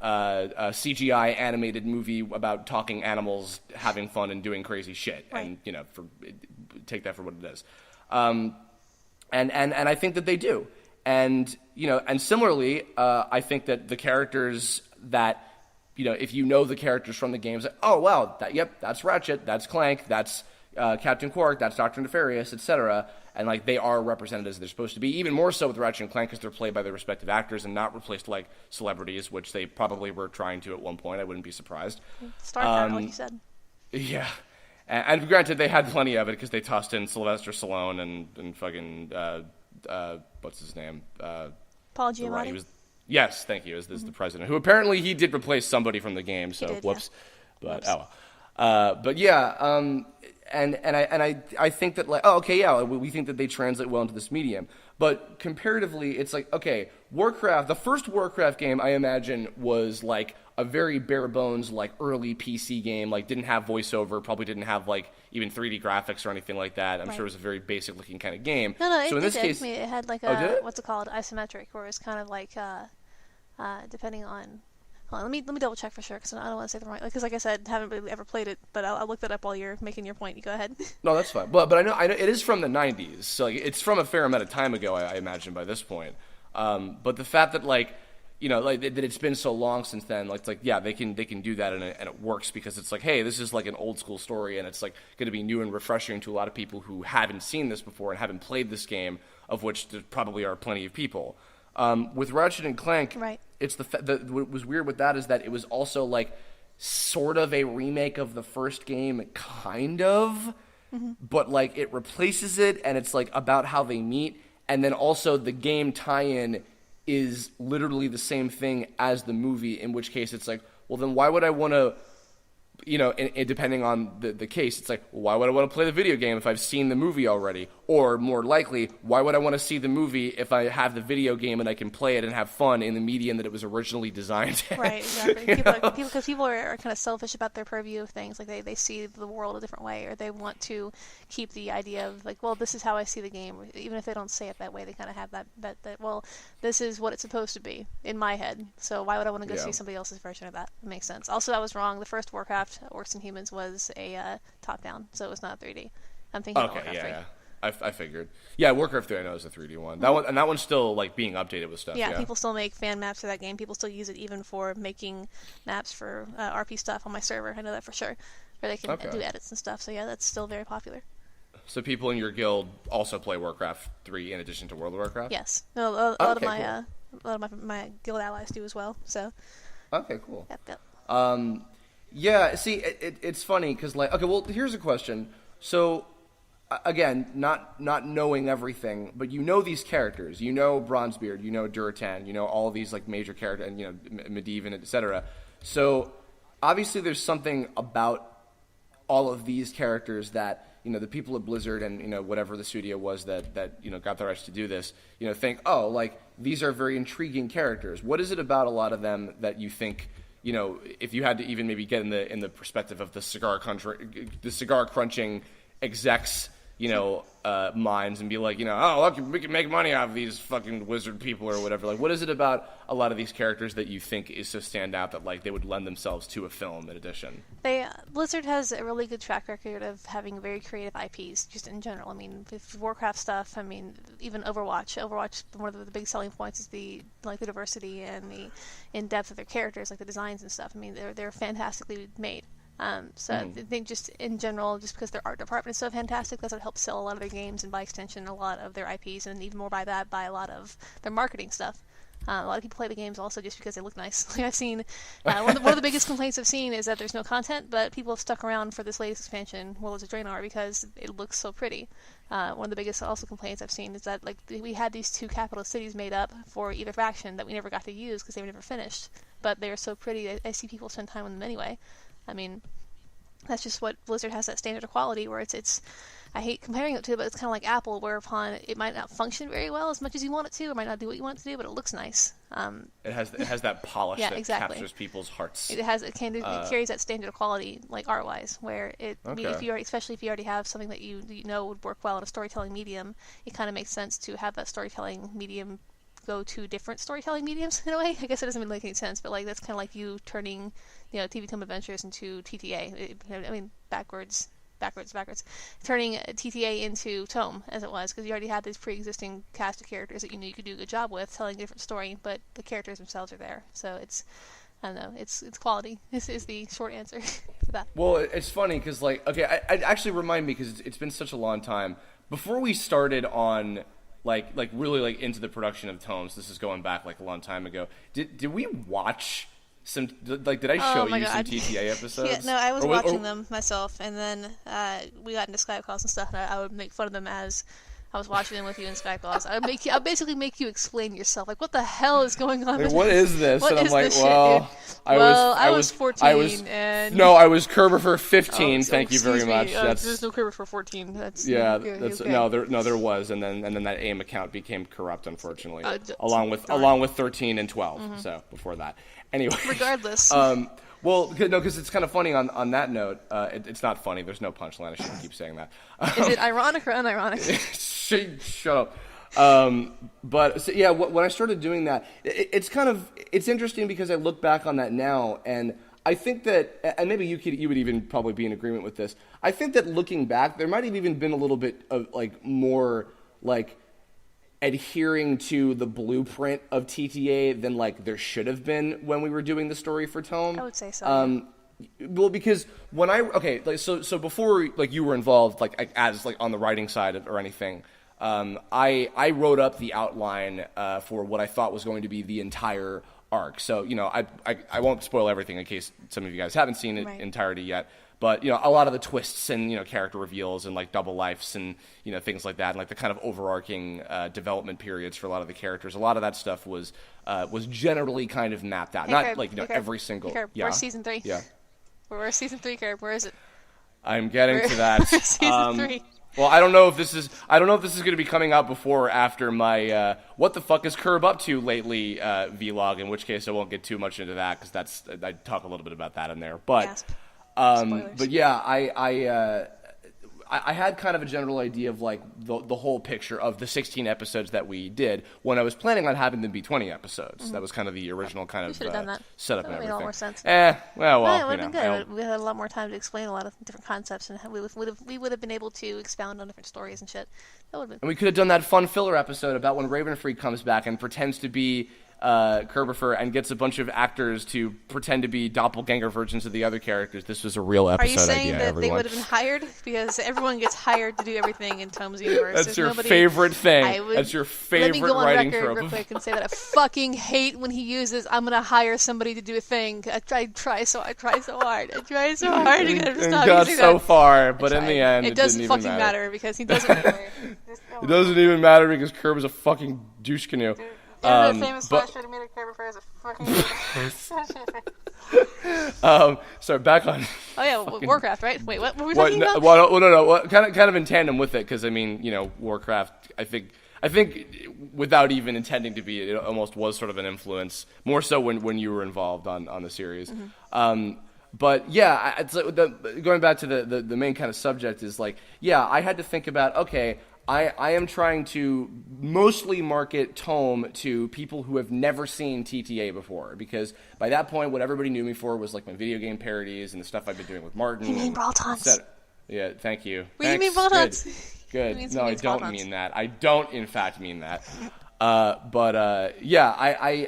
CGI animated movie about talking animals having fun and doing crazy shit, right. And take that for what it is. And I think that they do, and similarly, I think that the characters that. If you know the characters from the games, like, oh, wow, that's Ratchet, that's Clank, that's Captain Quark, that's Dr. Nefarious, etc. And, like, they are represented as they're supposed to be. Even more so with Ratchet and Clank because they're played by their respective actors and not replaced like celebrities, which they probably were trying to at one point. I wouldn't be surprised. Star power, like you said. Yeah. And granted, they had plenty of it because they tossed in Sylvester Stallone and fucking, what's his name? Paul Giamatti? Yes, thank you. Is the president who apparently he did replace somebody from the game? So whoops, yeah. But oh well. But yeah, and I think that like we think that they translate well into this medium. But comparatively, it's like okay, Warcraft. The first Warcraft game I imagine was like a very bare bones like early PC game. Like didn't have voiceover, probably didn't have like even 3D graphics or anything like that. I'm sure it was a very basic looking kind of game. No, so in this case, it had like what's it called, isometric, where it's kind of like depending on. Hold on, let me double check for sure because I don't want to say the wrong. Because like I said, haven't really ever played it, but I'll look that up while you're making your point. You go ahead. No, that's fine. But I know it is from the 90s, so like, it's from a fair amount of time ago, I imagine by this point. But the fact that like that it's been so long since then, like it's like yeah, they can do that and it works because it's like hey, this is like an old school story and it's like going to be new and refreshing to a lot of people who haven't seen this before and haven't played this game, of which there probably are plenty of people. With Ratchet and Clank, right. It's what was weird with that is that it was also like sort of a remake of the first game, kind of, but like it replaces it and it's like about how they meet, and then also the game tie-in is literally the same thing as the movie, in which case it's like, well then why would I want to, and depending on the case, it's like, well, why would I want to play the video game if I've seen the movie already? Or more likely, why would I want to see the movie if I have the video game and I can play it and have fun in the medium that it was originally designed in? Right, exactly. People are kind of selfish about their purview of things. Like they see the world a different way, or they want to keep the idea of like, well, this is how I see the game. Even if they don't say it that way, they kind of have that well, this is what it's supposed to be in my head. So why would I want to go see somebody else's version of that? It makes sense. Also, I was wrong. The first Warcraft, Orcs and Humans, was a top-down, so it was not 3D. I'm thinking of Warcraft 3. Yeah. I figured. Yeah, Warcraft 3 I know is a 3D one. That one's still like being updated with stuff. Yeah, people still make fan maps for that game. People still use it even for making maps for RP stuff on my server. I know that for sure. Where they can do edits and stuff. So yeah, that's still very popular. So people in your guild also play Warcraft 3 in addition to World of Warcraft? Yes. No, a lot of my guild allies do as well. So. Okay, cool. Yep. Yeah, see, it's funny because like, okay, well, here's a question. So. Again, not knowing everything, but you know these characters. You know Bronzebeard, you know Duratan, you know all of these like major characters, and Medivh, etc. So obviously, there's something about all of these characters that the people at Blizzard and whatever the studio was that got the rights to do this, think, oh, like these are very intriguing characters. What is it about a lot of them that you think? If you had to even maybe get in the perspective of the cigar crunching execs. Minds and be like, oh, look, we can make money off of these fucking wizard people or whatever. Like, what is it about a lot of these characters that you think is so stand out that, like, they would lend themselves to a film in addition? Blizzard has a really good track record of having very creative IPs, just in general. I mean, with Warcraft stuff, I mean, even Overwatch. One of the big selling points is the diversity and the in-depth of their characters, like the designs and stuff. I mean, they're fantastically made. I think just in general, just because their art department is so fantastic, that's what helps sell a lot of their games and by extension a lot of their IPs, and even more by a lot of their marketing stuff. A lot of people play the games also just because they look nice. Like I've seen, one of the biggest complaints I've seen is that there's no content, but people have stuck around for this latest expansion, Worlds of Draenor, because it looks so pretty. One of the biggest also complaints I've seen is that like we had these 2 capital cities made up for either faction that we never got to use because they were never finished, but they are so pretty. I see people spend time on them anyway. I mean, that's just what Blizzard has, that standard of quality where it's I hate comparing it to it, but it's kind of like Apple, whereupon it might not function very well as much as you want it to, or might not do what you want it to do, but it looks nice. It has that polish yeah, that exactly. captures people's hearts. It carries that standard of quality, like art-wise, where I mean, especially if you already have something that you know would work well in a storytelling medium, it kind of makes sense to have that storytelling medium go to different storytelling mediums in a way. I guess it doesn't really make any sense, but like that's kind of like you turning, TV Tome Adventures into TTA. I mean, backwards. Turning TTA into Tome, as it was, because you already had this pre-existing cast of characters that you knew you could do a good job with, telling a different story, but the characters themselves are there. So it's, I don't know, it's quality. This is the short answer for that. Well, it's funny, because, like, okay, I actually remind me, because it's been such a long time. Before we started on, like really, like, into the production of Tomes, this is going back, like, a long time ago, did we watch... did I show you some TTA episodes? Yeah, no, I was watching them myself, and then we got into Skype calls and stuff, and I would make fun of them as I was watching them with you in Skype calls. I'd basically make you explain yourself, like, what the hell is going on? Like, what is this? What and I'm is like, this well, shit, I was 14, and no, I was Kerber for 15. Thank you very much. There's no Kerber for 14. That's okay. No, there was, and then that AIM account became corrupt, unfortunately, along with 13 and 12. Mm-hmm. So before that. Anyway, regardless. Well, no, because it's kind of funny on that note. It's not funny. There's no punchline. I shouldn't keep saying that. Is it ironic or unironic? Shut up. But so, yeah, when I started doing that, it's interesting because I look back on that now, and I think that, and maybe you would even probably be in agreement with this. I think that looking back, there might have even been a little bit of like more like adhering to the blueprint of TTA than like there should have been when we were doing the story for Tome. I would say so. Well, because when so before like you were involved like as like on the writing side or anything, I wrote up the outline for what I thought was going to be the entire arc. So I won't spoil everything in case some of you guys haven't seen it entirety yet. But, a lot of the twists and, character reveals and, like, double lives and, things like that, and, like, the kind of overarching development periods for a lot of the characters, a lot of that stuff was generally kind of mapped out. Not, every single... Where's Season 3? Yeah. Where's Season 3, Kerb? Where is it? I'm getting to that. Season 3. Well, I don't know if this is going to be coming out before or after my what the fuck is Kerb up to lately vlog, in which case I won't get too much into that, because I talk a little bit about that in there. But... but yeah, I had kind of a general idea of like the whole picture of the 16 episodes that we did when I was planning on having them be 20 episodes. Mm-hmm. That was kind of the original kind of done that. Setup that and everything. Made a lot more sense. Well, it would have been good. We had a lot more time to explain a lot of different concepts, and we would have been able to expound on different stories and shit. That would have been. And we could have done that fun filler episode about when Ravenfree comes back and pretends to be Kerber and gets a bunch of actors to pretend to be doppelganger versions of the other characters. This was a real episode idea, Are you saying that everyone. They would have been hired? Because everyone gets hired to do everything in Tome's universe. That's your favorite thing. That's your favorite writing trope. Let me go on record real quick and say that I fucking hate when he uses, I'm going to hire somebody to do a thing. I try so hard. I try so hard to get him to stop got using so that. far, but in the end, it doesn't fucking matter because he doesn't care. It doesn't even matter because Kerb is a fucking douche canoe. The famous flash animated Kerber is a fucking... So back on... Oh yeah, Warcraft, right? Wait, what were we talking about? No. Kind of in tandem with it, because I mean, Warcraft, I think without even intending to be, it almost was sort of an influence, more so when you were involved on the series. Mm-hmm. But yeah, it's like going back to the main kind of subject is like, yeah, I had to think about, okay, I am trying to mostly market Tome to people who have never seen TTA before, because by that point, what everybody knew me for was like my video game parodies and the stuff I've been doing with Martin. You mean Brawl Taunts? Yeah, thank you. What do you mean Brawl Taunts? Good. No, I don't mean that. I don't, in fact, mean that. Yeah,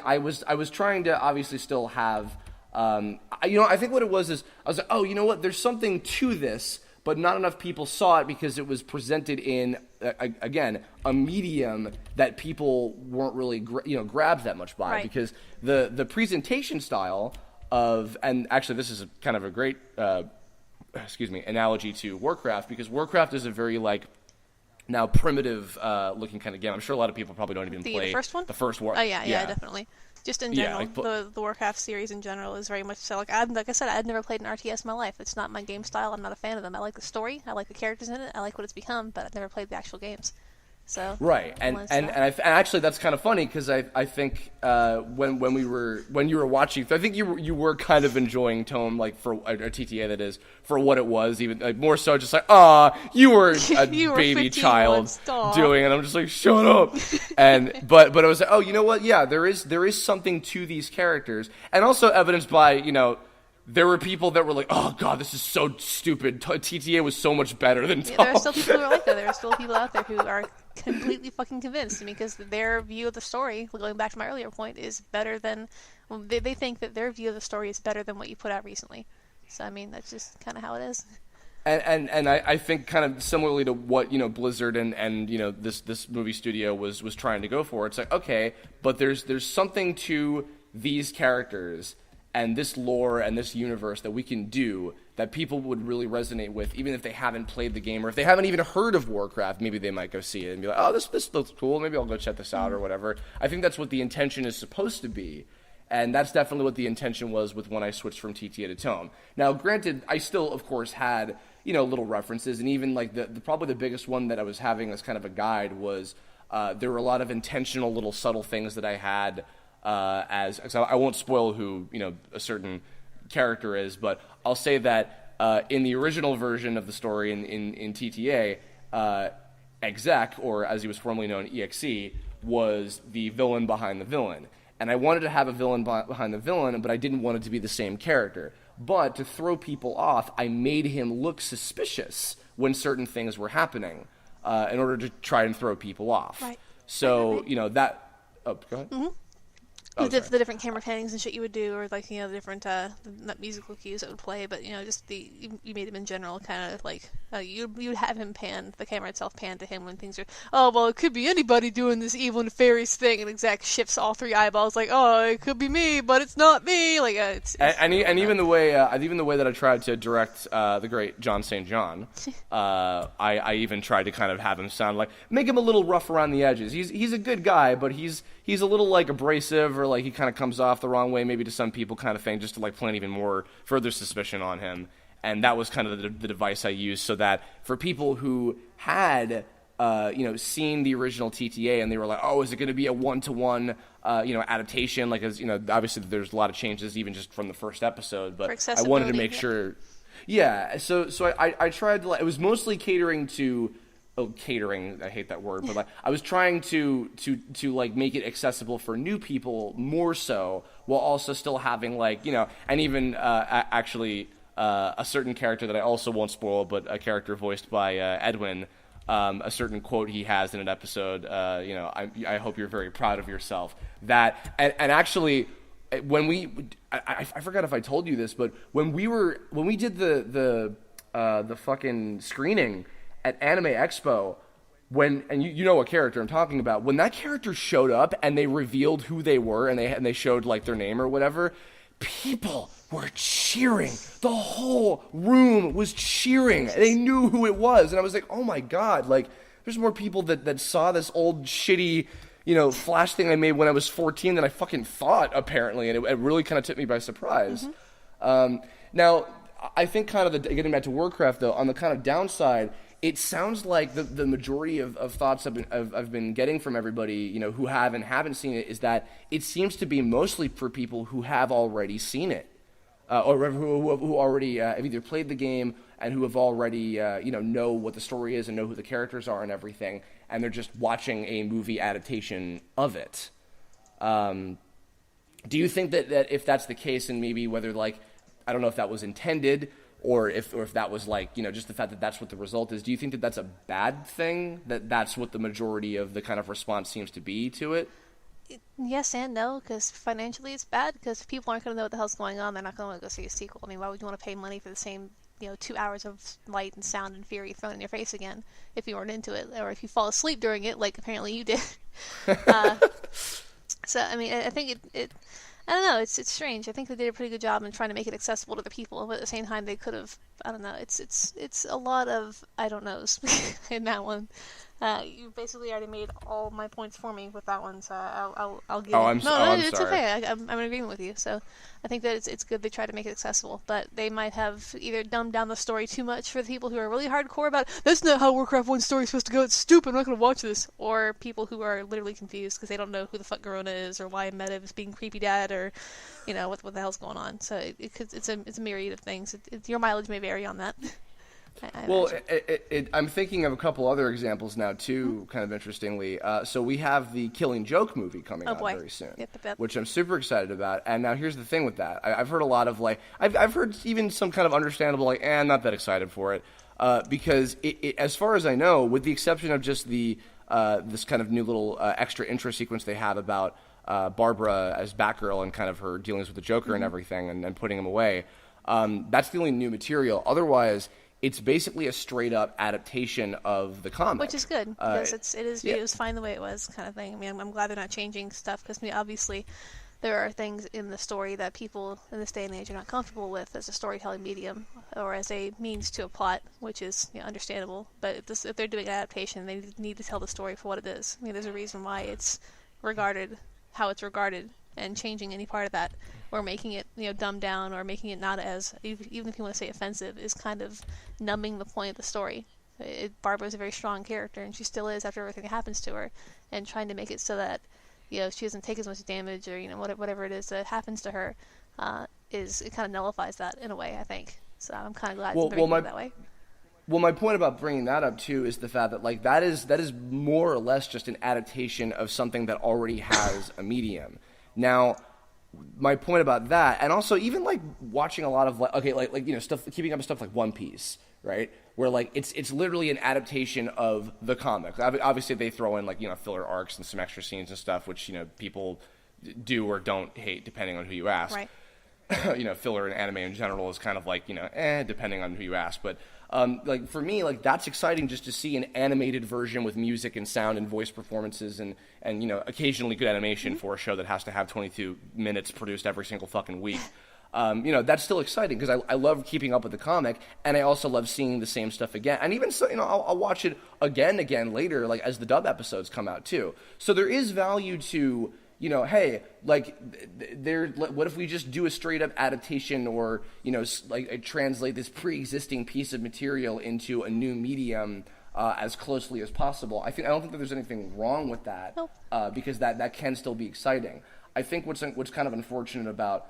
I was trying to obviously still have, I think what it was is I was like, oh, you know what? There's something to this. but not enough people saw it because it was presented in, again, a medium that people weren't really grabbed that much by. Right. Because the presentation style of, and actually this is kind of a great analogy to Warcraft, because Warcraft is a very now primitive looking kind of game. I'm sure a lot of people probably don't even play the first one. The first War. Oh yeah, definitely. Just in general, the Warcraft series in general is very much so. Like I said, I've never played an RTS in my life. It's not my game style. I'm not a fan of them. I like the story. I like the characters in it. I like what it's become, but I've never played the actual games. So right, and actually that's kind of funny because I think when you were watching, I think you were kind of enjoying Tome for a TTA, that is, for what it was, even more so just you were a you baby were child doing it. I'm just like, shut up. but I was like, oh, you know what? Yeah, there is something to these characters, and also evidenced by there were people that were like, oh, God, this is so stupid. TTA was so much better than Tome. There are still people who are like that. There are still people out there who are completely fucking convinced, because their view of the story, going back to my earlier point, is better than... Well, they think that their view of the story is better than what you put out recently. So, I mean, that's just kind of how it is. And I think kind of similarly to what Blizzard and this movie studio was trying to go for. It's like, okay, but there's something to these characters and this lore and this universe that we can do that people would really resonate with, even if they haven't played the game, or if they haven't even heard of Warcraft. Maybe they might go see it and be like, oh, this looks cool, maybe I'll go check this out or whatever. I think that's what the intention is supposed to be, and that's definitely what the intention was with when I switched from TTA to Tome. Now, granted, I still, of course, had little references, and even probably the biggest one that I was having as kind of a guide was there were a lot of intentional little subtle things that I had. So I won't spoil who a certain character is, but I'll say that in the original version of the story in TTA, Exec, or as he was formerly known, EXE, was the villain behind the villain. And I wanted to have a villain behind the villain, but I didn't want it to be the same character. But to throw people off, I made him look suspicious when certain things were happening in order to try and throw people off. Right. So, that... Oh, go ahead. Mm-hmm. The different camera pannings and shit you would do, or the different not musical cues that would play, but just you made him in general kind of you'd have him pan, the camera itself pan to him when things are, oh well, it could be anybody doing this evil nefarious thing, and Exact shifts all three eyeballs oh, it could be me, but it's not me. Even the way that I tried to direct the great John St. John, I even tried to kind of have him sound make him a little rough around the edges. He's a good guy, but he's a little abrasive, or he kind of comes off the wrong way maybe to some people, kind of thing, just to plant even more further suspicion on him. And that was kind of the device I used, so that for people who had seen the original TTA and they were like, oh, is it going to be a one-to-one adaptation, obviously there's a lot of changes even just from the first episode, but I wanted to make sure. Yeah, so I tried to, it was mostly catering to catering, I hate that word, but I was trying to make it accessible for new people more so, while also still having and even actually a certain character that I also won't spoil, but a character voiced by Edwin, a certain quote he has in an episode, I hope you're very proud of yourself. That and actually when I forgot if I told you this, but when we did the fucking screening at Anime Expo, and you know what character I'm talking about, when that character showed up and they revealed who they were, and they showed their name or whatever, people were cheering. The whole room was cheering. They knew who it was, and I was like, oh my god, there's more people that saw this old shitty Flash thing I made when I was 14 than I fucking thought, apparently, and it really kind of took me by surprise. Mm-hmm. Now, I think kind of getting back to Warcraft, though, on the kind of downside, it sounds like the majority of thoughts I've been getting from everybody, who have and haven't seen it, is that it seems to be mostly for people who have already seen it, or who already have either played the game and who have already know what the story is and know who the characters are and everything, and they're just watching a movie adaptation of it. Do you think that if that's the case, and maybe whether I don't know if that was intended, or if that was just the fact that that's what the result is, do you think that that's a bad thing, that that's what the majority of the kind of response seems to be to it? Yes and no, because financially it's bad, because if people aren't going to know what the hell's going on, they're not going to go see a sequel. I mean, why would you want to pay money for the same 2 hours of light and sound and fury thrown in your face again if you weren't into it, or if you fall asleep during it, like apparently you did. So I mean, I think it I don't know. It's strange. I think they did a pretty good job in trying to make it accessible to the people, but at the same time, they could have. I don't know. It's a lot of I don't knows in that one. You basically already made all my points for me with that one, so I'll give. I'm it's sorry. okay. I'm in agreement with you. So I think that it's good they tried to make it accessible, but they might have either dumbed down the story too much for the people who are really hardcore about that's not how Warcraft 1 story is supposed to go. It's stupid. I'm not going to watch this. Or people who are literally confused because they don't know who the fuck Garona is or why Medivh is being creepy dad or what the hell's going on. So it's a myriad of things. Your mileage may vary on that. Well, I'm thinking of a couple other examples now, too, kind of interestingly. So we have the Killing Joke movie coming out very soon, which I'm super excited about. And now here's the thing with that. I've heard a lot of, I've heard even some kind of understandable, I'm not that excited for it. Because as far as I know, with the exception of just this kind of new little extra intro sequence they have about Barbara as Batgirl and kind of her dealings with the Joker and everything and putting him away, that's the only new material. Otherwise, it's basically a straight-up adaptation of the comic. Which is good, because it was fine the way it was, kind of thing. I mean, I'm glad they're not changing stuff, because obviously there are things in the story that people in this day and age are not comfortable with as a storytelling medium, or as a means to a plot, which is understandable. But if they're doing an adaptation, they need to tell the story for what it is. I mean, there's a reason why it's regarded how it's regarded, and changing any part of that, or making it dumbed down, or making it not as, even if you want to say offensive, is kind of numbing the point of the story. Barbara's a very strong character, and she still is after everything that happens to her, and trying to make it so that she doesn't take as much damage, or whatever it is that happens to her, it kind of nullifies that in a way, I think. So I'm kind of glad they're doing it that way. Well, my point about bringing that up too is the fact that that is more or less just an adaptation of something that already has a medium. Now, my point about that, and also even watching a lot of stuff, keeping up with stuff like One Piece, right? Where it's literally an adaptation of the comic. Obviously, they throw in filler arcs and some extra scenes and stuff, which people do or don't hate depending on who you ask. Right. Filler in anime in general is kind of depending on who you ask. But for me, that's exciting just to see an animated version with music and sound and voice performances and occasionally good animation for a show that has to have 22 minutes produced every single fucking week. That's still exciting because I love keeping up with the comic, and I also love seeing the same stuff again. And even so, I'll watch it again later, as the dub episodes come out too. So there is value to, hey, what if we just do a straight up adaptation or, translate this pre-existing piece of material into a new medium as closely as possible. I don't think that there's anything wrong with that. Nope. Because that can still be exciting. I think what's kind of unfortunate about,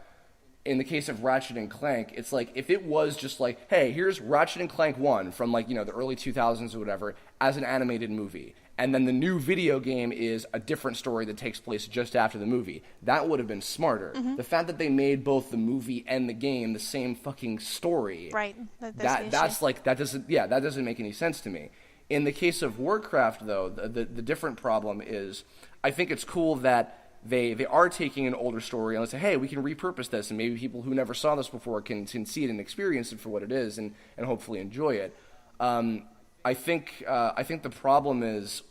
in the case of Ratchet and Clank, it's if it was just hey, here's Ratchet and Clank 1 from the early 2000s or whatever as an animated movie, and then the new video game is a different story that takes place just after the movie. That would have been smarter. Mm-hmm. The fact that they made both the movie and the game the same fucking story, right? That doesn't make any sense to me. In the case of Warcraft, though, the different problem is, I think it's cool that they are taking an older story and say, hey, we can repurpose this, and maybe people who never saw this before can see it and experience it for what it is, and hopefully enjoy it. I think the problem is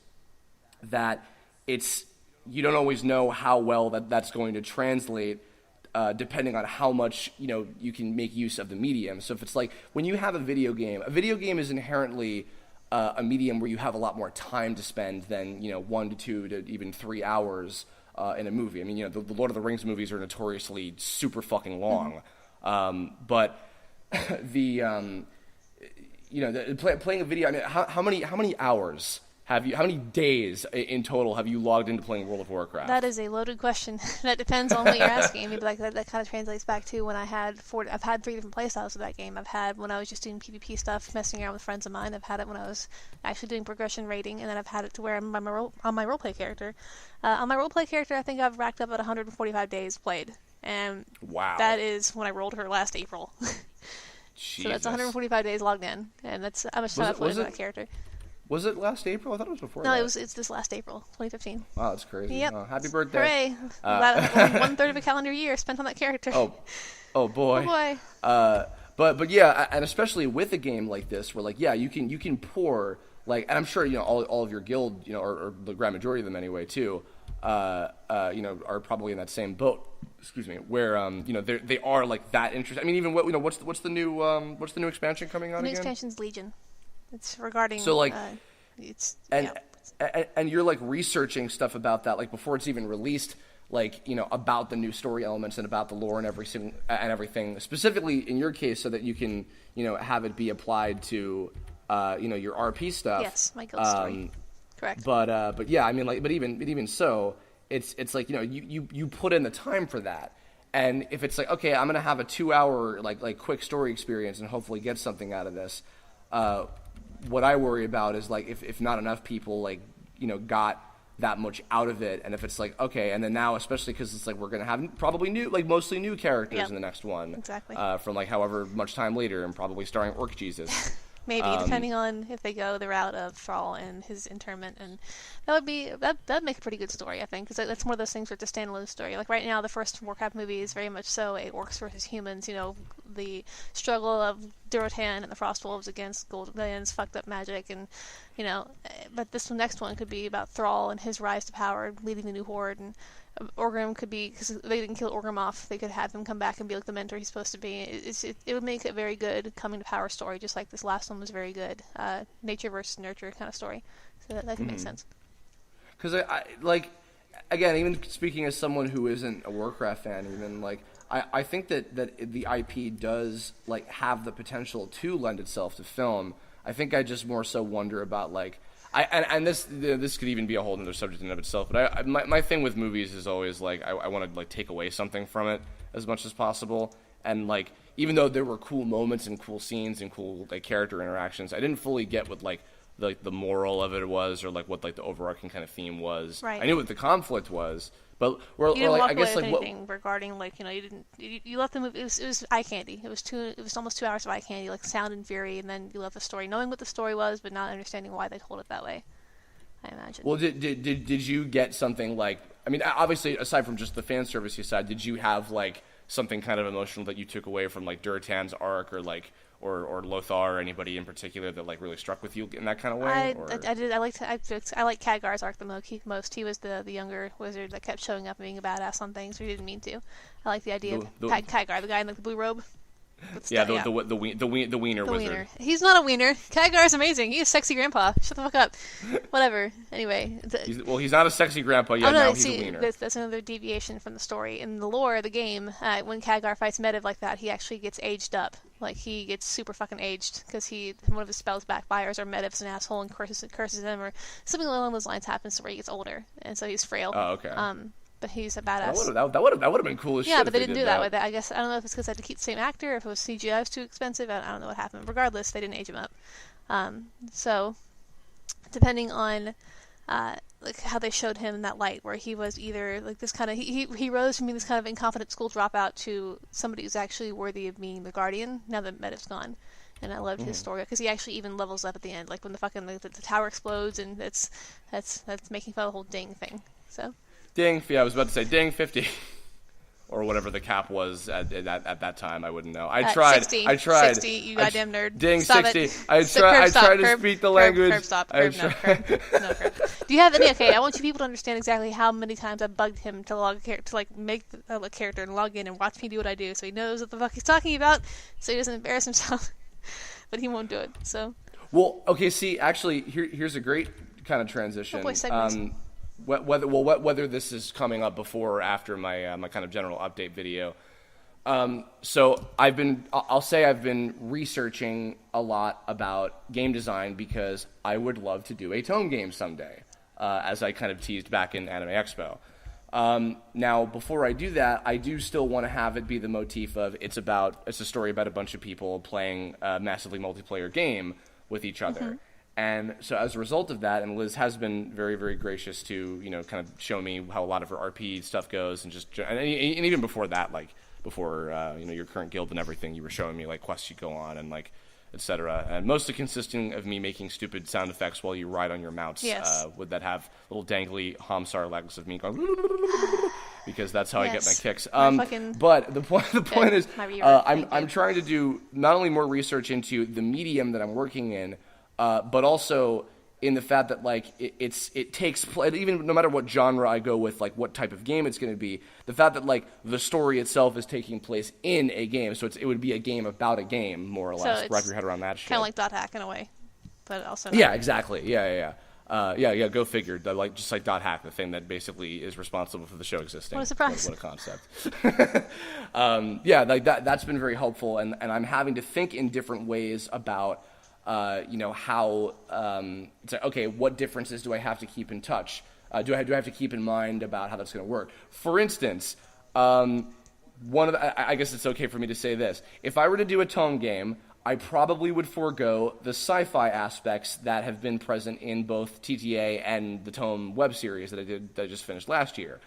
that you don't always know how well that's going to translate, depending on how much you can make use of the medium. So if it's when you have a video game is inherently a medium where you have a lot more time to spend than 1 to 2 to even 3 hours in a movie. I mean, the Lord of the Rings movies are notoriously super fucking long, but playing a video. I mean, how many hours how many days in total have you logged into playing World of Warcraft? That is a loaded question. That depends on what you're asking. I mean, that kind of translates back to when I've had 3 different playstyles of that game. I've had when I was just doing PvP stuff, messing around with friends of mine. I've had it when I was actually doing progression rating, and then I've had it to where I'm on my roleplay character. On my roleplay character, I think I've racked up at 145 days played. And wow. That is when I rolled her last April. Jesus. So that's 145 days logged in, and that's how much time I've put into that character. Was it last April? I thought it was before. No, that. it's this last April, 2015. Wow, that's crazy. Yep. Oh, happy birthday. Hooray. 1/3 of a calendar year spent on that character. Oh boy. Oh boy. But yeah, and especially with a game like this, where like you can pour like, and I'm sure all of your guild or the grand majority of them anyway too, are probably in that same boat. Excuse me, where they are like that interesting. I mean, even what's the new expansion coming on The new again? expansion's Legion. It's regarding So like, and and you're like researching stuff about that like before it's even released. Like about the new story elements and about the lore and everything specifically in your case, so that you can have it be applied to your RP stuff. Yes, my guild story. Correct. But yeah, I mean but even so, it's like you put in the time for that, and if it's like, okay, I'm gonna have a 2-hour like quick story experience and hopefully get something out of this. What I worry about is like if not enough people like got that much out of it, and if it's like, okay, and then now especially because it's like we're gonna have probably mostly new characters in the next one, exactly, from like however much time later, and probably starring Orc Jesus. Maybe depending on if they go the route of Thrall and his interment, and that'd make a pretty good story, I think, because that's one of those things where it's a standalone story. Like right now, the first Warcraft movie is very much so a orcs versus humans. The struggle of Durotan and the Frostwolves against Goldlands, fucked up magic, and but this next one could be about Thrall and his rise to power, leading the new horde, and Orgrim could be, because they didn't kill Orgrim off, they could have him come back and be like the mentor he's supposed to be. It would make a very good coming to power story, just like this last one was very good. Nature versus nurture kind of story. So that could make sense. Because I like, again, even speaking as someone who isn't a Warcraft fan, even like I think that the IP does like have the potential to lend itself to film. I think I just more so wonder about like. This could even be a whole other subject in and of itself, but my thing with movies is always like I want to like take away something from it as much as possible, and like even though there were cool moments and cool scenes and cool like character interactions, I didn't fully get what like the moral of it was, or like what like the overarching kind of theme was. Right. I knew what the conflict was, but you didn't walk I guess away like with anything regarding like you left the movie. It was eye candy. It was almost 2 hours of eye candy, like sound and fury, and then you left the story knowing what the story was, but not understanding why they told it that way. I imagine. Well, did you get something like? I mean, obviously, aside from just the fan service side, did you have like something kind of emotional that you took away from like Durotan's arc, or like or Lothar, or anybody in particular that like really struck with you in that kind of way? I did. I like Khadgar's arc the most. He was the younger wizard that kept showing up and being a badass on things we didn't mean to. I like the idea of Khadgar, the guy in like the blue robe. The wiener wizard. Wiener. He's not a wiener. Khadgar's amazing. He's a sexy grandpa. Shut the fuck up. Whatever. Anyway. He's not a sexy grandpa yet. Now he's a wiener. That's another deviation from the story. In the lore of the game, when Khadgar fights Medivh like that, he actually gets aged up. Like, he gets super fucking aged because one of his spells backfires, or Medivh's an asshole and curses him, or something along those lines happens to where he gets older, and so he's frail. Oh, okay. But he's a badass. That would have been cool as shit. Yeah, but they didn't do that with with it. I guess I don't know if it's because they had to keep the same actor, or if it was CGI was too expensive. I don't know what happened. Regardless, they didn't age him up. So, depending on like how they showed him in that light, where he was either like this kind of he rose from being this kind of incompetent school dropout to somebody who's actually worthy of being the guardian. Now that Medivh's gone. And I loved his story because he actually even levels up at the end, like when the fucking the tower explodes, and that's making fun of the whole ding thing. So. Ding, yeah, I was about to say ding 50, or whatever the cap was at that time. I wouldn't know. I tried. 60, you goddamn nerd. Ding, Stop 60. It. I tried to speak the language. Curb stop. No, curb. Do you have any? Okay, I want you people to understand exactly how many times I bugged him to make a character and log in and watch me do what I do, so he knows what the fuck he's talking about, so he doesn't embarrass himself. But he won't do it. So. Well, okay. See, actually, here's a great kind of transition. Oh boy, segments. Whether this is coming up before or after my my kind of general update video. So I've been researching a lot about game design because I would love to do a tome game someday, as I kind of teased back in Anime Expo. Now, before I do that, I do still want to have it be the motif of it's a story about a bunch of people playing a massively multiplayer game with each other. Mm-hmm. And so as a result of that, and Liz has been very, very gracious to, kind of show me how a lot of her RP stuff goes, and even before that, like before, your current guild and everything, you were showing me like quests you go on and like, etc. And mostly consisting of me making stupid sound effects while you ride on your mounts. Yes. Would that have little dangly Hamsar legs of me going. because that's how I get my Yes. kicks. Fucking- But the point is, My reward. Thank I'm you. trying to do not only more research into the medium that I'm working in, but also in the fact that like it takes place, even no matter what genre I go with, like what type of game it's going to be, the fact that like the story itself is taking place in a game, so it would be a game about a game, more or So less. it's Wrap your head around that shit. Kind of like Dot Hack in a way, but also not. Yeah, exactly. Yeah. Go figure. Like just like Dot Hack, the thing that basically is responsible for the show existing. What a surprise. What a concept. Like that's been very helpful, and I'm having to think in different ways about, how okay, what differences do I have to keep in touch? Do I have to keep in mind about how that's going to work? For instance, I guess it's okay for me to say this. If I were to do a tome game, I probably would forego the sci-fi aspects that have been present in both TTA and the Tome web series that I just finished last year.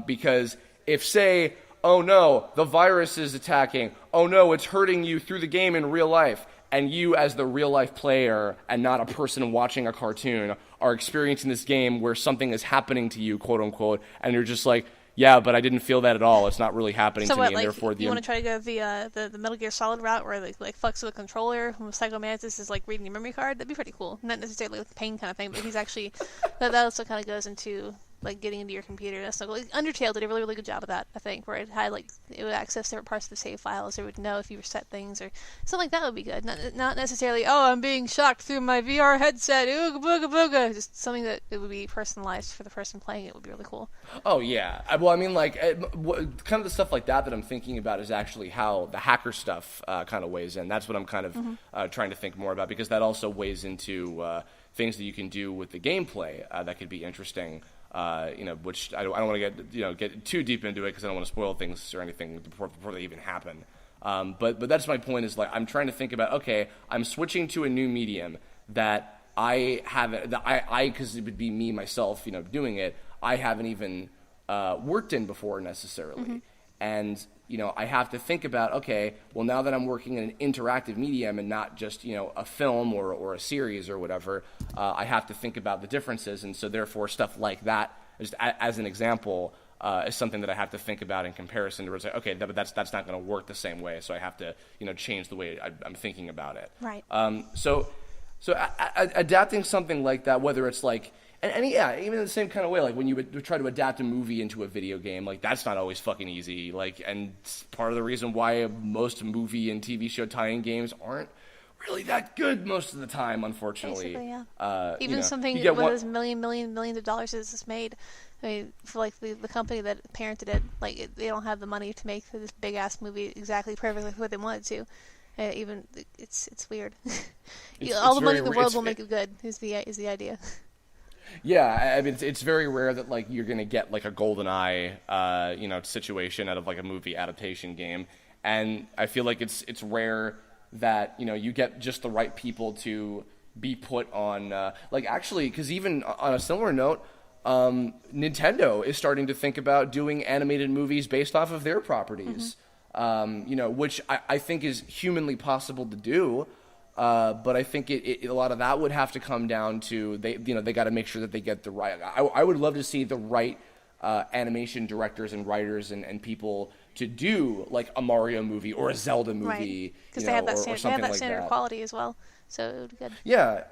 Because if, say, oh no, the virus is attacking, oh no, it's hurting you through the game in real life, and you as the real life player and not a person watching a cartoon are experiencing this game where something is happening to you, quote unquote, and you're just like, yeah, but I didn't feel that at all. It's not really happening to me, and therefore you want to try to go the Metal Gear Solid route where like fucks with the controller when Psycho Mantis is like reading your memory card? That'd be pretty cool. Not necessarily like pain kind of thing, but he's actually that also kind of goes into like getting into your computer. That's like Undertale did a really good job of that, I think, where it had like it would access different parts of the save files, or would know if you reset things or something like that would be good. Not necessarily I'm being shocked through my VR headset. Ooga booga booga. Just something that it would be personalized for the person playing it would be really cool. Oh yeah. Well, I mean, like kind of the stuff like that I'm thinking about is actually how the hacker stuff kind of weighs in. That's what I'm kind of trying to think more about, because that also weighs into things that you can do with the gameplay that could be interesting. Which I don't want to get too deep into it because I don't want to spoil things or anything before they even happen. But that's my point, is like I'm trying to think about, okay, I'm switching to a new medium that I haven't, because it would be me myself, doing it. I haven't even worked in before necessarily, and I have to think about, okay, well, now that I'm working in an interactive medium and not just a film or a series or whatever, I have to think about the differences, and so therefore stuff like that, just as an example, is something that I have to think about in comparison to where it's like, okay, but that's not going to work the same way, so I have to change the way I'm thinking about it. Right. So adapting something like that, whether it's like, and yeah, even in the same kind of way, like when you would try to adapt a movie into a video game, like that's not always fucking easy. Like, and it's part of the reason why most movie and TV show tie-in games aren't really that good most of the time, unfortunately. Basically, yeah. Even something with as millions of dollars as it's made. I mean, for like the company that parented it, like they don't have the money to make this big ass movie exactly perfectly what they wanted to. Even it's weird. All the money in the world will make it good. Is the idea. Yeah, I mean, it's very rare that like you're gonna get like a GoldenEye, situation out of like a movie adaptation game, and I feel like it's rare that you get just the right people to be put on. Actually, because even on a similar note, Nintendo is starting to think about doing animated movies based off of their properties, which I think is humanly possible to do. But I think a lot of that would have to come down to they got to make sure that they get the right. I would love to see the right animation directors and writers and people to do like a Mario movie or a Zelda movie, right? Because they have that standard quality as well, so it would be good. Yeah.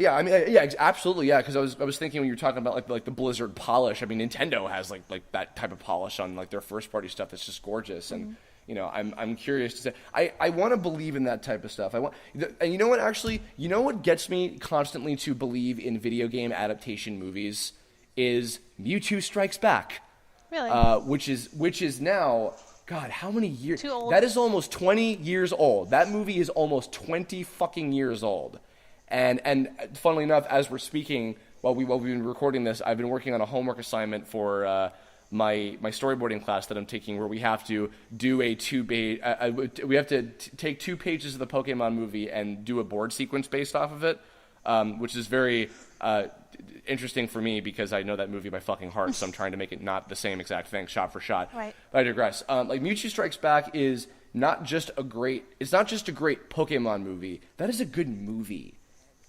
I mean, absolutely, yeah. Because I was thinking when you were talking about like the Blizzard polish. I mean, Nintendo has like that type of polish on like their first party stuff that's just gorgeous and. I'm curious to say. I want to believe in that type of stuff. And you know what? Actually, what gets me constantly to believe in video game adaptation movies is Mewtwo Strikes Back. Really? Which is now, God, how many years? Too old. That is almost 20 years old. That movie is almost 20 fucking years old. And funnily enough, as we're speaking, while we've been recording this, I've been working on a homework assignment for. My storyboarding class that I'm taking, where we have to do we have to take 2 pages of the Pokemon movie and do a board sequence based off of it, which is very interesting for me because I know that movie by fucking heart, so I'm trying to make it not the same exact thing, shot for shot. Right. But I digress. Like Mewtwo Strikes Back is not just a great Pokemon movie. That is a good movie.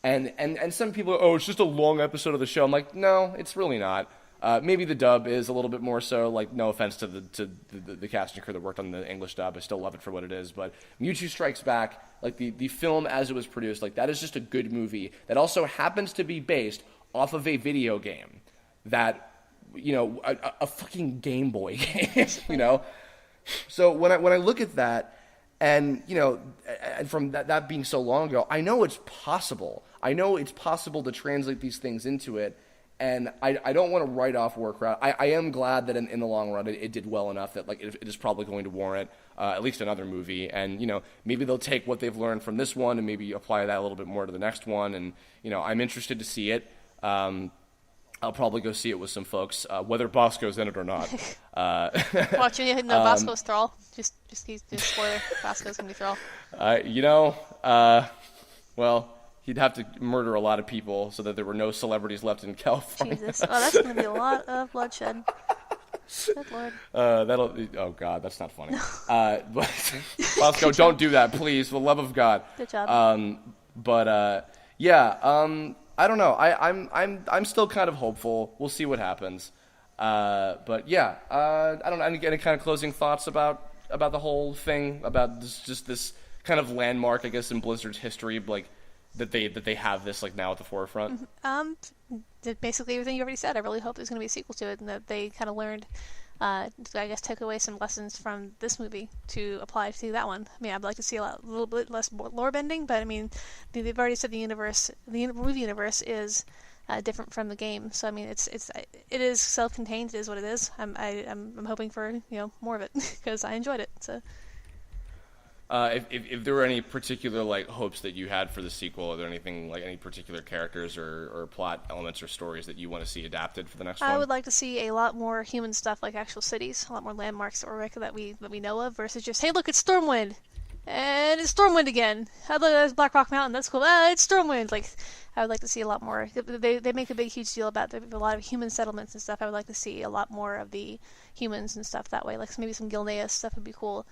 And some people are, it's just a long episode of the show. I'm like, no, it's really not. Maybe the dub is a little bit more so. Like, no offense to the cast and crew that worked on the English dub, I still love it for what it is. But Mewtwo Strikes Back, like the film as it was produced, like that is just a good movie that also happens to be based off of a video game that, you know, a fucking Game Boy game, you know. So when I look at that, and you know, and from that being so long ago, I know it's possible. I know it's possible to translate these things into it. And I don't want to write off Warcraft. I am glad that in the long run it did well enough that like it is probably going to warrant at least another movie. And you know, maybe they'll take what they've learned from this one and maybe apply that a little bit more to the next one. And you know, I'm interested to see it. I'll probably go see it with some folks, whether Bosco's in it or not. Watching it, no, Bosco's Thrall. Just spoiler. Bosco's gonna be Thrall. You know, well. He'd have to murder a lot of people so that there were no celebrities left in California. Jesus. Oh, that's going to be a lot of bloodshed. Good Lord. Oh, God, that's not funny. But Bosco, don't do that, please, for the love of God. Good job. I don't know. I'm still kind of hopeful. We'll see what happens. But yeah, I don't know. Any kind of closing thoughts about the whole thing, about this kind of landmark, I guess, in Blizzard's history, like, that they have this like now at the forefront? Basically everything you already said. I really hope there's going to be a sequel to it, and that they kind of learned, I guess, took away some lessons from this movie to apply to that one. I mean, I'd like to see a little bit less lore bending, but I mean, they've already said the movie universe is different from the game. So I mean, it is self-contained. It is what it is. I'm hoping for, you know, more of it because I enjoyed it. So. If there were any particular like hopes that you had for the sequel, are there anything like any particular characters or plot elements or stories that you want to see adapted for the next one? I would like to see a lot more human stuff, like actual cities, a lot more landmarks or that we know of, versus just, hey, look, it's Stormwind, and it's Stormwind again. I look, that's Black Rock Mountain, that's cool. It's Stormwind. Like, I would like to see a lot more. They make a big, huge deal about a lot of human settlements and stuff. I would like to see a lot more of the humans and stuff that way. Like maybe some Gilneas stuff would be cool.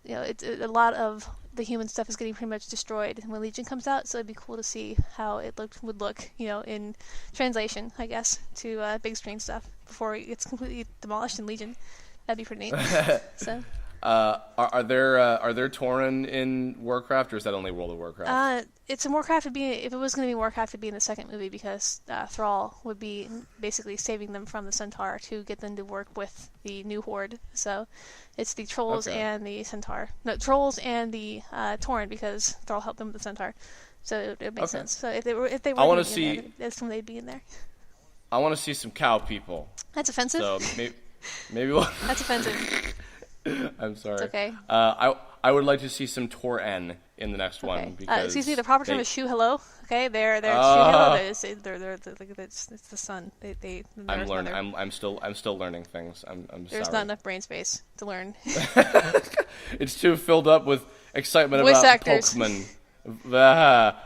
You know, a lot of the human stuff is getting pretty much destroyed when Legion comes out, so it'd be cool to see how it would look, you know, in translation, I guess, to big screen stuff before it gets completely demolished in Legion. That'd be pretty neat. So. Are there Tauren in Warcraft, or is that only World of Warcraft? It's in Warcraft. If it was going to be Warcraft, it'd be in the second movie, because Thrall would be basically saving them from the Centaur to get them to work with the new Horde. So it's the Trolls and the Centaur. No, Trolls and the Tauren, because Thrall helped them with the Centaur. So it makes sense. So if they were I want to see. There, that's when they'd be in there. I want to see some cow people. That's offensive. So maybe we'll. That's offensive. I'm sorry. It's okay. I would like to see some Tauren in the next one. Because excuse me, the proper term is Shu Hello. Okay, they're Shu Hello. It's the sun. I'm learning. I'm still learning things. I'm There's sorry. not enough brain space to learn. It's too filled up with excitement Voice about actors. Pokemon.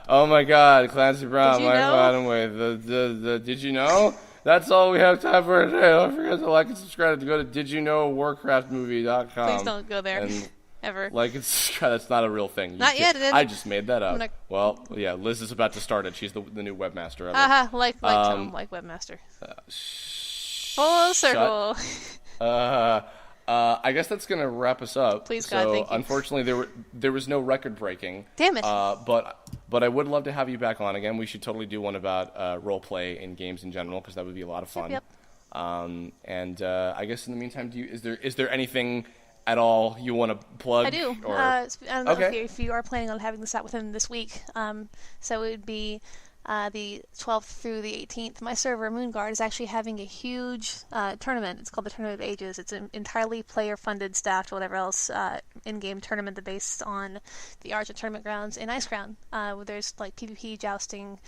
Oh my God, Clancy Brown, Did you Michael know? Adamway. Did you know? That's all we have time for today. Don't forget to like and subscribe. To go to didyouknowwarcraftmovie.com. Please don't go there. And ever. Like and subscribe. That's not a real thing. Not yet. I just made that up. Well, yeah, Liz is about to start it. She's the new webmaster of it. Like webmaster. Full circle. I guess that's gonna wrap us up. Please, God, thank you. Unfortunately, there was no record breaking. Damn it. But I would love to have you back on again. We should totally do one about role play in games in general, because that would be a lot of fun. Yep. I guess in the meantime, is there anything at all you want to plug? I do. Or... I don't know if you are planning on having this out within this week. So it would be the 12th through the 18th. My server, Moonguard, is actually having a huge tournament. It's called the Tournament of Ages. It's an entirely player-funded, staffed, whatever else, in-game tournament based on the Argent Tournament Grounds in Icecrown, where there's like PvP, jousting,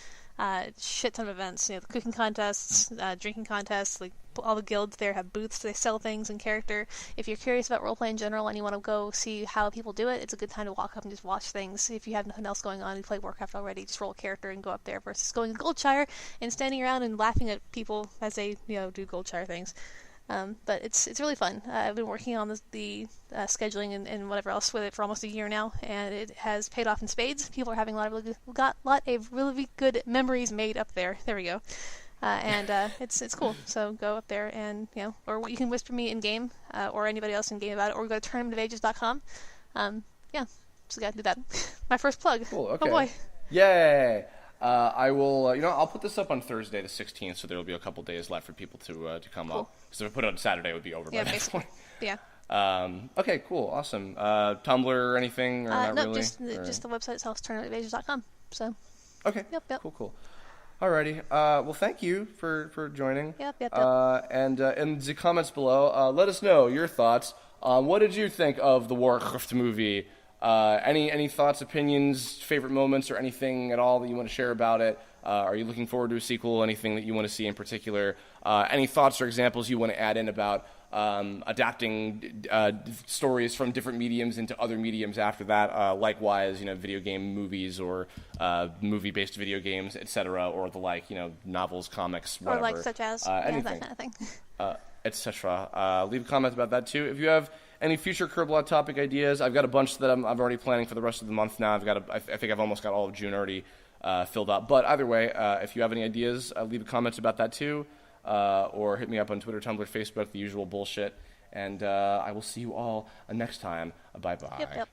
shit ton of events. You know, the cooking contests, drinking contests. Like all the guilds there have booths. They sell things in character. If you're curious about roleplay in general and you want to go see how people do it, it's a good time to walk up and just watch things. If you have nothing else going on, you play Warcraft already, just roll a character and go up there, versus going to Goldshire and standing around and laughing at people as they do Goldshire things. But it's really fun. I've been working on the scheduling and whatever else with it for almost a year now, and it has paid off in spades. People are having a lot of really good memories made up there. There we go. It's cool. So go up there and or you can whisper me in game, or anybody else in game about it, or go to tournamentages.com. Yeah, so gotta do that. My first plug. Cool. Oh Okay. boy. Yay! I will. I'll put this up on Thursday the 16th, so there will be a couple days left for people to come Cool. up. Because if I put it on Saturday, it would be over Yeah, by that basically. point. Yeah. Okay, cool, awesome. Tumblr or anything, or not No, really? just the website itself, tournamentages.com. So. Okay. Yep. Cool. Alrighty. Well, thank you for joining. Yep. And in the comments below, let us know your thoughts. What did you think of the Warcraft movie? Any thoughts, opinions, favorite moments, or anything at all that you want to share about it? Are you looking forward to a sequel? Anything that you want to see in particular? Any thoughts or examples you want to add in about adapting stories from different mediums into other mediums after that? Likewise, video game movies or movie-based video games, etc., or the novels, comics, whatever. Or such as anything. that kind of thing. Etc. Leave a comment about that too. If you have any future Kirblog topic ideas, I've got a bunch that I'm already planning for the rest of the month now. I think I've almost got all of June already filled up. But either way, if you have any ideas, leave comments about that too, or hit me up on Twitter, Tumblr, Facebook, the usual bullshit. And I will see you all next time. Bye bye. Yep.